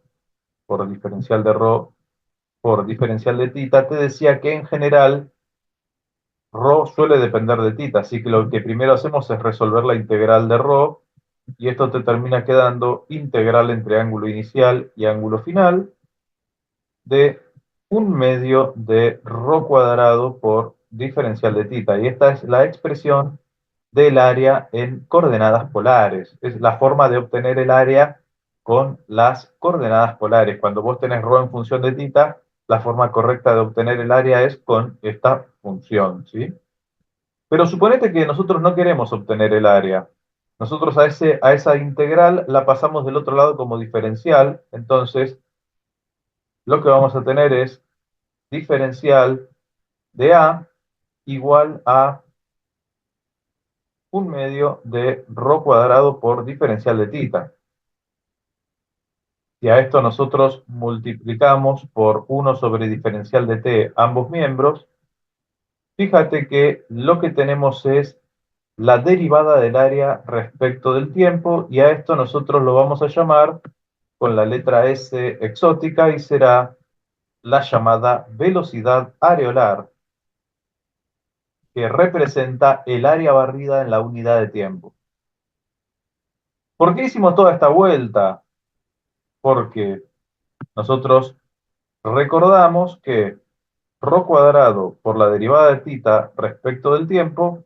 por diferencial de ρ por diferencial de θ. Te decía que en general ρ suele depender de θ, así que lo que primero hacemos es resolver la integral de ρ, y esto te termina quedando integral entre ángulo inicial y ángulo final de 1/2 de ρ cuadrado por diferencial de θ. Y esta es la expresión del área en coordenadas polares. Es la forma de obtener el área con las coordenadas polares. Cuando vos tenés ρ en función de θ, la forma correcta de obtener el área es con esta función, ¿sí? Pero suponete que nosotros no queremos obtener el área. Nosotros a esa integral la pasamos del otro lado como diferencial. Entonces, lo que vamos a tener es diferencial de A igual a 1/2 de ρ cuadrado por diferencial de θ. Si a esto nosotros multiplicamos por 1 sobre diferencial de t ambos miembros, fíjate que lo que tenemos es la derivada del área respecto del tiempo, y a esto nosotros lo vamos a llamar con la letra S exótica, y será la llamada velocidad areolar, que representa el área barrida en la unidad de tiempo. ¿Por qué hicimos toda esta vuelta? Porque nosotros recordamos que ρ cuadrado por la derivada de θ respecto del tiempo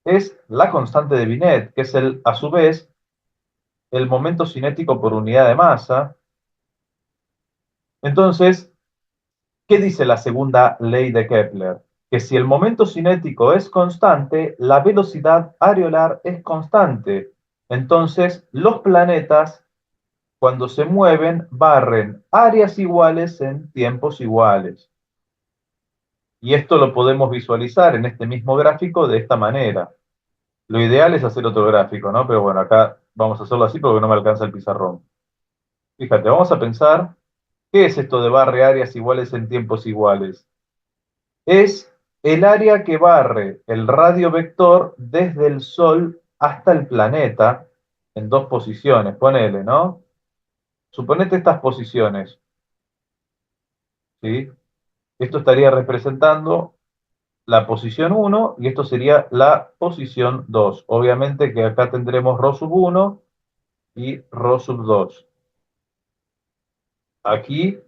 es la constante de Binet, que es a su vez el momento cinético por unidad de masa. Entonces, ¿qué dice la segunda ley de Kepler? Que si el momento cinético es constante, la velocidad areolar es constante. Entonces, los planetas, cuando se mueven, barren áreas iguales en tiempos iguales. Y esto lo podemos visualizar en este mismo gráfico de esta manera. Lo ideal es hacer otro gráfico, ¿no? Pero bueno, acá vamos a hacerlo así porque no me alcanza el pizarrón. Fíjate, vamos a pensar, ¿qué es esto de barre áreas iguales en tiempos iguales? Es el área que barre el radio vector desde el Sol hasta el planeta en dos posiciones, ponele, ¿no? Suponete estas posiciones, ¿sí? Esto estaría representando la posición 1 y esto sería la posición 2. Obviamente que acá tendremos ρ sub 1 y ρ sub 2. Aquí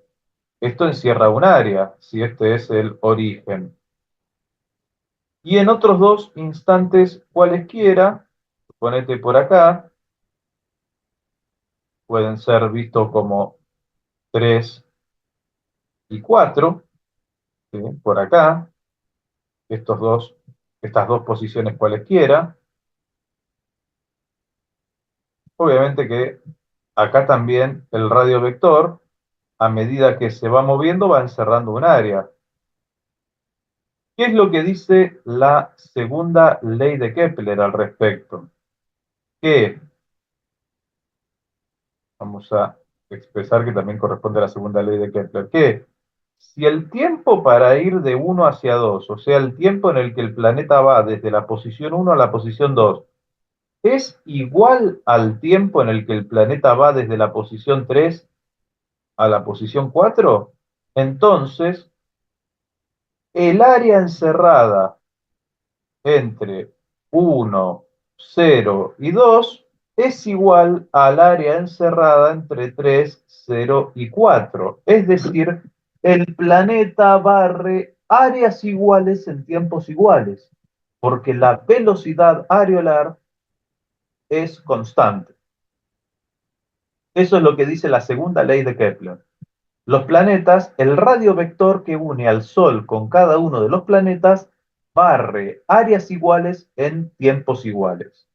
esto encierra un área, si este es el origen. Y en otros dos instantes cualesquiera, ponete por acá, pueden ser vistos como 3 y 4, ¿sí? Por acá, estas dos posiciones cualesquiera. Obviamente que acá también el radio vector, a medida que se va moviendo, va encerrando un área. ¿Qué es lo que dice la segunda ley de Kepler al respecto? Que, vamos a expresar que también corresponde a la segunda ley de Kepler, que si el tiempo para ir de 1 hacia 2, o sea, el tiempo en el que el planeta va desde la posición 1 a la posición 2, es igual al tiempo en el que el planeta va desde la posición 3 a la posición 4, entonces el área encerrada entre 1, 0 y 2 es igual al área encerrada entre 3, 0 y 4. Es decir, el planeta barre áreas iguales en tiempos iguales. porque la velocidad areolar es constante. Eso es lo que dice la segunda ley de Kepler. Los planetas, el radio vector que une al Sol con cada uno de los planetas, barre áreas iguales en tiempos iguales.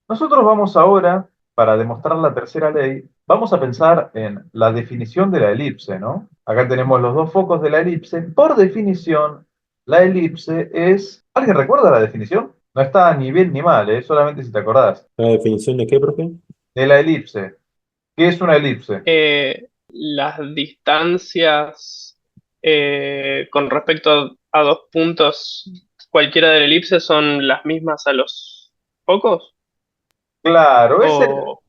Nosotros vamos ahora, para demostrar la tercera ley, vamos a pensar en la definición de la elipse, ¿no? Acá tenemos los dos focos de la elipse. Por definición, la elipse es... ¿Alguien recuerda la definición? No está ni bien ni mal, ¿eh? Solamente si te acordás. ¿La definición de qué, profe? De la elipse. ¿Qué es una elipse? Las distancias con respecto a dos puntos cualquiera de la elipse son las mismas a los focos. Claro, O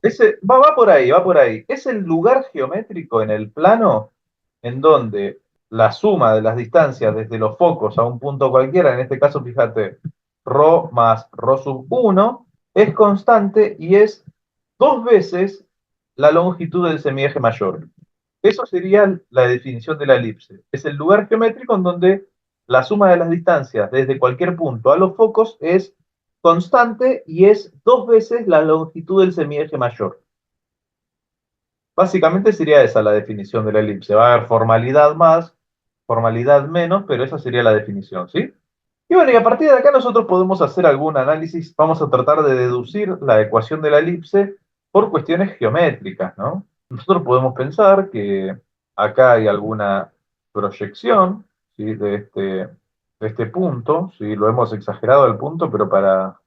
va por ahí, va por ahí. Es el lugar geométrico en el plano en donde la suma de las distancias desde los focos a un punto cualquiera, en este caso, fíjate, ρ más ρ sub 1, es constante y es dos veces la longitud del semieje mayor. Eso sería la definición de la elipse. Es el lugar geométrico en donde la suma de las distancias desde cualquier punto a los focos es constante y es dos veces la longitud del semieje mayor. Básicamente sería esa la definición de la elipse. Va a haber formalidad más, formalidad menos, pero esa sería la definición, ¿sí? Y bueno, y a partir de acá nosotros podemos hacer algún análisis. Vamos a tratar de deducir la ecuación de la elipse por cuestiones geométricas, ¿no? Nosotros podemos pensar que acá hay alguna proyección, ¿sí? De este punto, ¿sí? Lo hemos exagerado al punto, pero para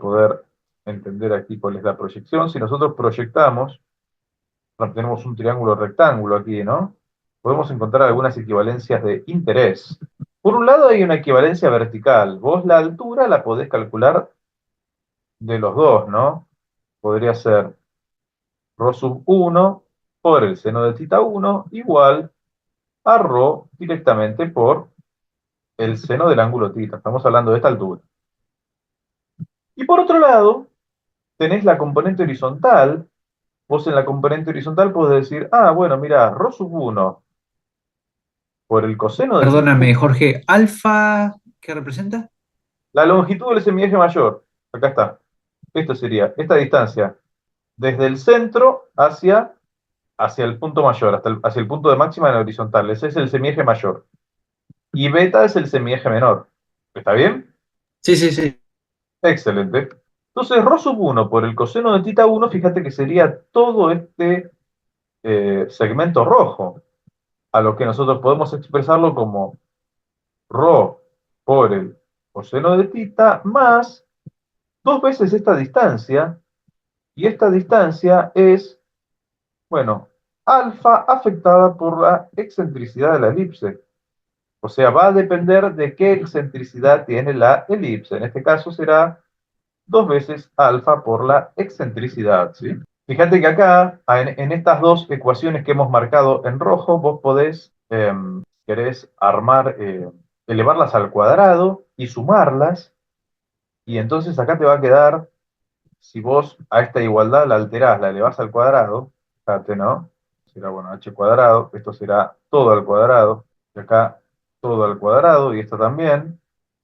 poder entender aquí cuál es la proyección, si nosotros proyectamos, tenemos un triángulo rectángulo aquí, ¿no? Podemos encontrar algunas equivalencias de interés. Por un lado hay una equivalencia vertical. Vos la altura la podés calcular de los dos, ¿no? Podría ser ρ sub 1 por el seno de θ 1 igual a ρ directamente por el seno del ángulo θ. Estamos hablando de esta altura. Y por otro lado, tenés la componente horizontal. Vos en la componente horizontal podés decir, ah, bueno, mira, ρ sub 1 por el coseno de θ, Perdóname, Jorge, ¿alfa qué representa? la longitud del semieje mayor. Acá está. Esto sería esta distancia desde el centro hacia el punto mayor, hacia el punto de máxima en la horizontal. Ese es el semieje mayor. Y beta es el semieje menor. ¿Está bien? Sí, sí, sí. Excelente. Entonces, ρ sub 1 por el coseno de θ 1, fíjate que sería todo este segmento rojo, a lo que nosotros podemos expresarlo como ρ por el coseno de θ más dos veces esta distancia, y esta distancia es, bueno, alfa afectada por la excentricidad de la elipse. O sea, va a depender de qué excentricidad tiene la elipse. En este caso será dos veces alfa por la excentricidad, ¿sí? Fíjate que acá, en estas dos ecuaciones que hemos marcado en rojo, vos podés, querés armar, elevarlas al cuadrado y sumarlas, y entonces acá te va a quedar, si vos a esta igualdad la alterás, la elevás al cuadrado, fíjate, ¿no? Será, bueno, h cuadrado, esto será todo al cuadrado, y acá todo al cuadrado, y esto también,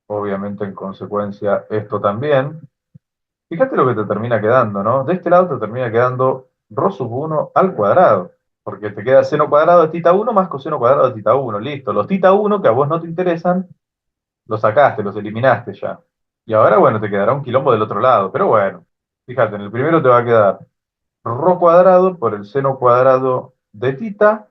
obviamente en consecuencia esto también. Fíjate lo que te termina quedando, ¿no? De este lado te termina quedando ρ sub 1 al cuadrado, porque te queda seno cuadrado de θ 1 más coseno cuadrado de θ 1, listo. Los θ 1 que a vos no te interesan, los sacaste, los eliminaste ya. Y ahora, bueno, te quedará un quilombo del otro lado, pero bueno, fíjate, en el primero te va a quedar ρ cuadrado por el seno cuadrado de θ,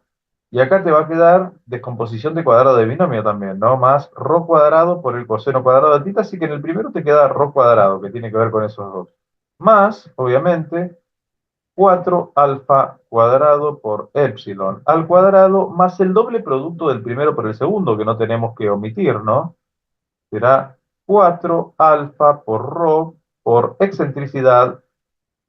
y acá te va a quedar descomposición de cuadrado de binomio también, ¿no? Más ρ cuadrado por el coseno cuadrado de θ, así que en el primero te queda ρ cuadrado, que tiene que ver con esos dos. Más, obviamente, 4 alfa cuadrado por epsilon al cuadrado, más el doble producto del primero por el segundo, que no tenemos que omitir, ¿no? Será 4 alfa por ρ por excentricidad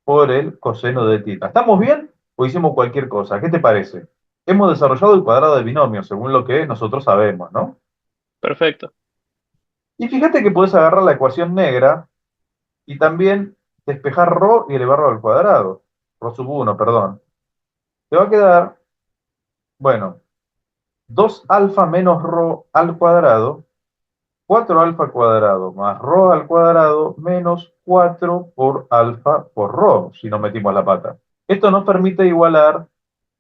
por el coseno de θ. ¿Estamos bien o hicimos cualquier cosa? ¿Qué te parece? Hemos desarrollado el cuadrado de binomio, según lo que nosotros sabemos, ¿no? perfecto. Y fíjate que podés agarrar la ecuación negra y también despejar ρ y elevarlo al cuadrado. Ρ sub 1, perdón. Te va a quedar, bueno, 2 alfa menos ρ al cuadrado 4 alfa cuadrado más rho al cuadrado menos 4 por alfa por rho, si no metimos la pata. Esto nos permite igualar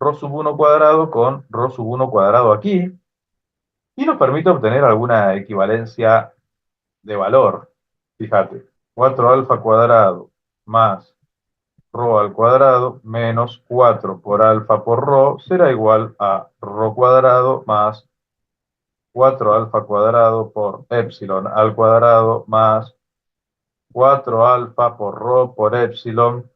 rho sub 1 cuadrado con rho sub 1 cuadrado aquí, y nos permite obtener alguna equivalencia de valor. Fíjate, 4 alfa cuadrado más rho al cuadrado menos 4 por alfa por rho será igual a rho cuadrado más 4 alfa cuadrado por epsilon al cuadrado más 4 alfa por rho por epsilon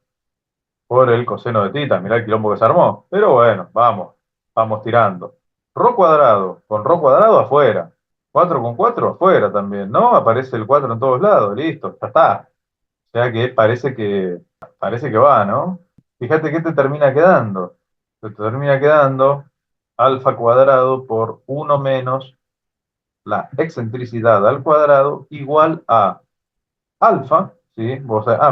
por el coseno de tita. Mirá el quilombo que se armó. Pero bueno, vamos tirando. Rho cuadrado con rho cuadrado afuera. 4 con 4 afuera también, ¿no? Aparece el 4 en todos lados, listo, ya está. O sea que parece que va, ¿no? Fíjate qué te termina quedando. Te termina quedando alfa cuadrado por 1 menos la excentricidad al cuadrado igual a alfa, ¿sí?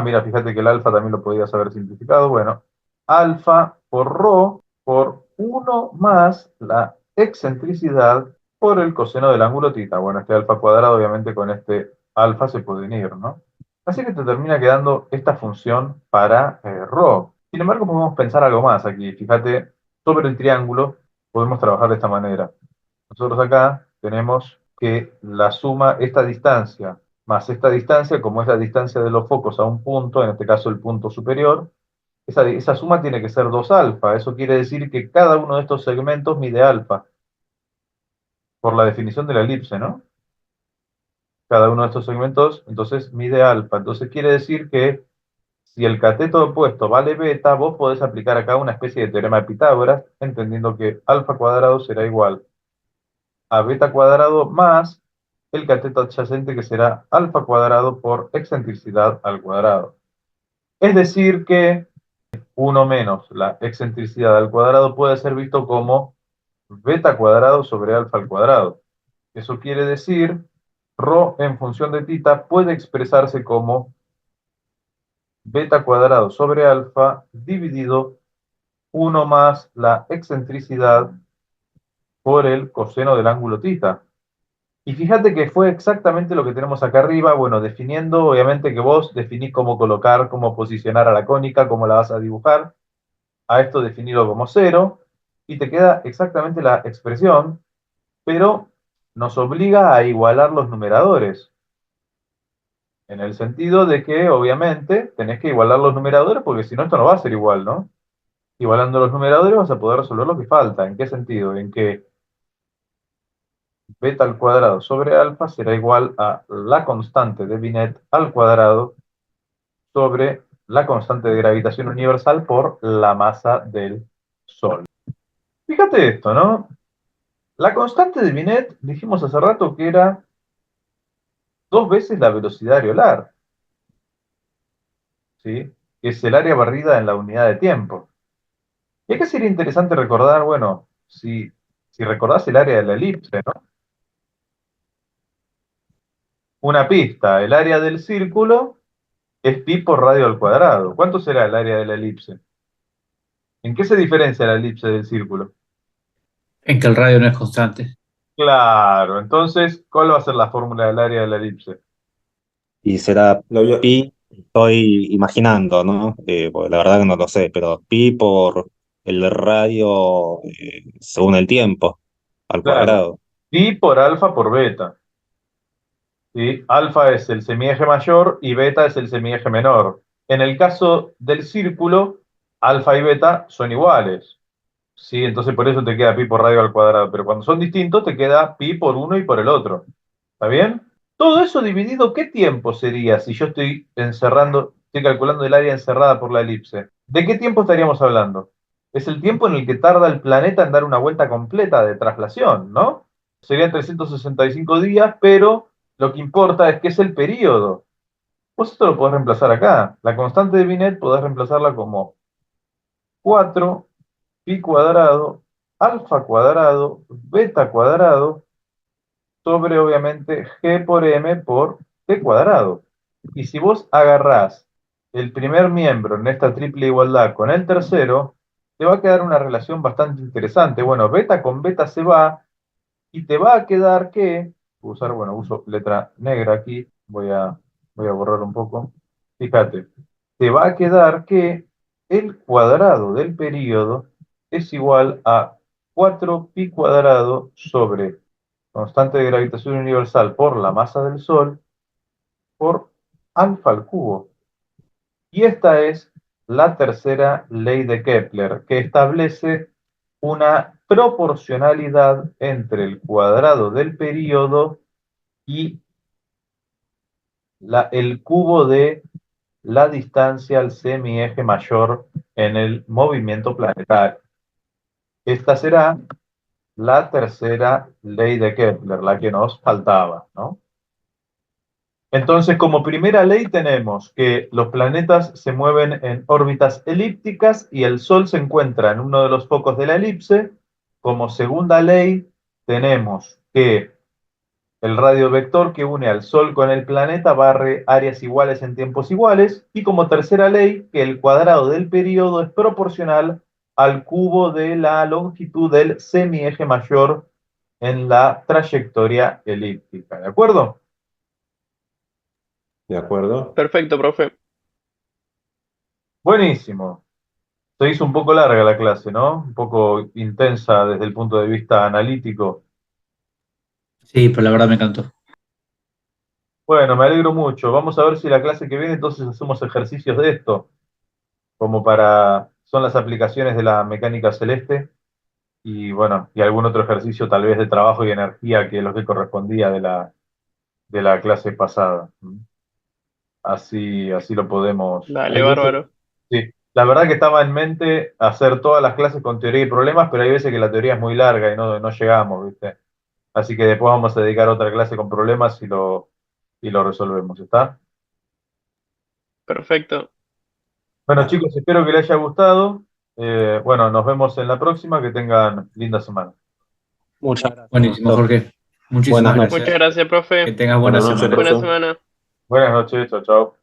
Mira, fíjate que el alfa también lo podías haber simplificado. Bueno, alfa por rho por 1 más la excentricidad por el coseno del ángulo tita. Bueno, este alfa cuadrado obviamente con este alfa se pueden ir, ¿no? Así que te termina quedando esta función para rho. Sin embargo, podemos pensar algo más aquí. Fíjate, sobre el triángulo podemos trabajar de esta manera. Nosotros acá tenemos que la suma, esta distancia, más esta distancia, como es la distancia de los focos a un punto, en este caso el punto superior, esa suma tiene que ser 2 alfa. Eso quiere decir que cada uno de estos segmentos mide alfa, por la definición de la elipse, ¿no? Cada uno de estos segmentos, entonces, mide alfa. Entonces quiere decir que si el cateto opuesto vale beta, vos podés aplicar acá una especie de teorema de Pitágoras, entendiendo que alfa cuadrado será igual a beta cuadrado más el cateto adyacente, que será alfa cuadrado por excentricidad al cuadrado. Es decir que 1 menos la excentricidad al cuadrado puede ser visto como beta cuadrado sobre alfa al cuadrado. Eso quiere decir, rho en función de tita puede expresarse como beta cuadrado sobre alfa dividido 1 más la excentricidad por el coseno del ángulo tita. Y fíjate que fue exactamente lo que tenemos acá arriba, bueno, definiendo, obviamente que vos definís cómo colocar, cómo posicionar a la cónica, cómo la vas a dibujar, a esto definirlo como 0, y te queda exactamente la expresión, pero nos obliga a igualar los numeradores, en el sentido de que, obviamente, tenés que igualar los numeradores, porque si no esto no va a ser igual, ¿no? Igualando los numeradores vas a poder resolver lo que falta. ¿En qué sentido? En que beta al cuadrado sobre alfa será igual a la constante de Binet al cuadrado sobre la constante de gravitación universal por la masa del Sol. Fíjate esto, ¿no? La constante de Binet, dijimos hace rato que era 2 veces la velocidad areolar, ¿sí? Que es el área barrida en la unidad de tiempo. Y acá sería interesante recordar, bueno, si recordás el área de la elipse, ¿no? Una pista, el área del círculo es pi por radio al cuadrado. ¿Cuánto será el área de la elipse? ¿En qué se diferencia la elipse del círculo? En que el radio no es constante. Claro, entonces, ¿cuál va a ser la fórmula del área de la elipse? Y será Lo vio. pi, estoy imaginando, ¿no? Porque la verdad que no lo sé, pero pi por el radio según el tiempo, al Claro, cuadrado. pi por alfa por beta, ¿sí? Alfa es el semieje mayor y beta es el semieje menor. En el caso del círculo, alfa y beta son iguales, ¿sí? Entonces por eso te queda pi por radio al cuadrado, pero cuando son distintos te queda pi por uno y por el otro. ¿Está bien? Todo eso dividido, ¿qué tiempo sería si yo estoy calculando el área encerrada por la elipse? ¿De qué tiempo estaríamos hablando? Es el tiempo en el que tarda el planeta en dar una vuelta completa de traslación, ¿no? Serían 365 días, pero lo que importa es que es el periodo. Vos esto lo podés reemplazar acá. La constante de Binet podés reemplazarla como 4 pi cuadrado, alfa cuadrado, beta cuadrado, sobre obviamente g por m por t cuadrado. Y si vos agarrás el primer miembro en esta triple igualdad con el tercero, te va a quedar una relación bastante interesante. Bueno, beta con beta se va y te va a quedar que usar, bueno, uso letra negra aquí, voy a borrar un poco. Fíjate, te va a quedar que el cuadrado del período es igual a 4pi cuadrado sobre constante de gravitación universal por la masa del Sol por alfa al cubo. Y esta es la tercera ley de Kepler, que establece una proporcionalidad entre el cuadrado del período y el cubo de la distancia al semieje mayor en el movimiento planetario. Esta será la tercera ley de Kepler, la que nos faltaba, ¿no? Entonces, como primera ley tenemos que los planetas se mueven en órbitas elípticas y el Sol se encuentra en uno de los focos de la elipse. Como segunda ley tenemos que el radio vector que une al Sol con el planeta barre áreas iguales en tiempos iguales. Y como tercera ley, que el cuadrado del período es proporcional al cubo de la longitud del semieje mayor en la trayectoria elíptica. ¿De acuerdo? ¿De acuerdo? Perfecto, profe. Buenísimo. Se hizo un poco larga la clase, ¿no? Un poco intensa desde el punto de vista analítico. Sí, pero la verdad me encantó. Bueno, me alegro mucho. Vamos a ver si la clase que viene entonces hacemos ejercicios de esto, como son las aplicaciones de la mecánica celeste y bueno, y algún otro ejercicio tal vez de trabajo y energía que es lo que correspondía de la clase pasada. Así lo podemos. Dale, Hay veces, bárbaro. sí, la verdad que estaba en mente hacer todas las clases con teoría y problemas, pero hay veces que la teoría es muy larga y no llegamos, ¿viste? Así que después vamos a dedicar otra clase con problemas y lo resolvemos, ¿está? Perfecto. Bueno, chicos, espero que les haya gustado. Bueno, nos vemos en la próxima. Que tengan linda semana. Muchas gracias, Buenísimo, maestro. Jorge. Muchísimas Buenas noches. Muchas gracias. gracias, profe. Que tengas buena Buenas noches, semana. Buena profe. semana. Buenas noches, chao, chao.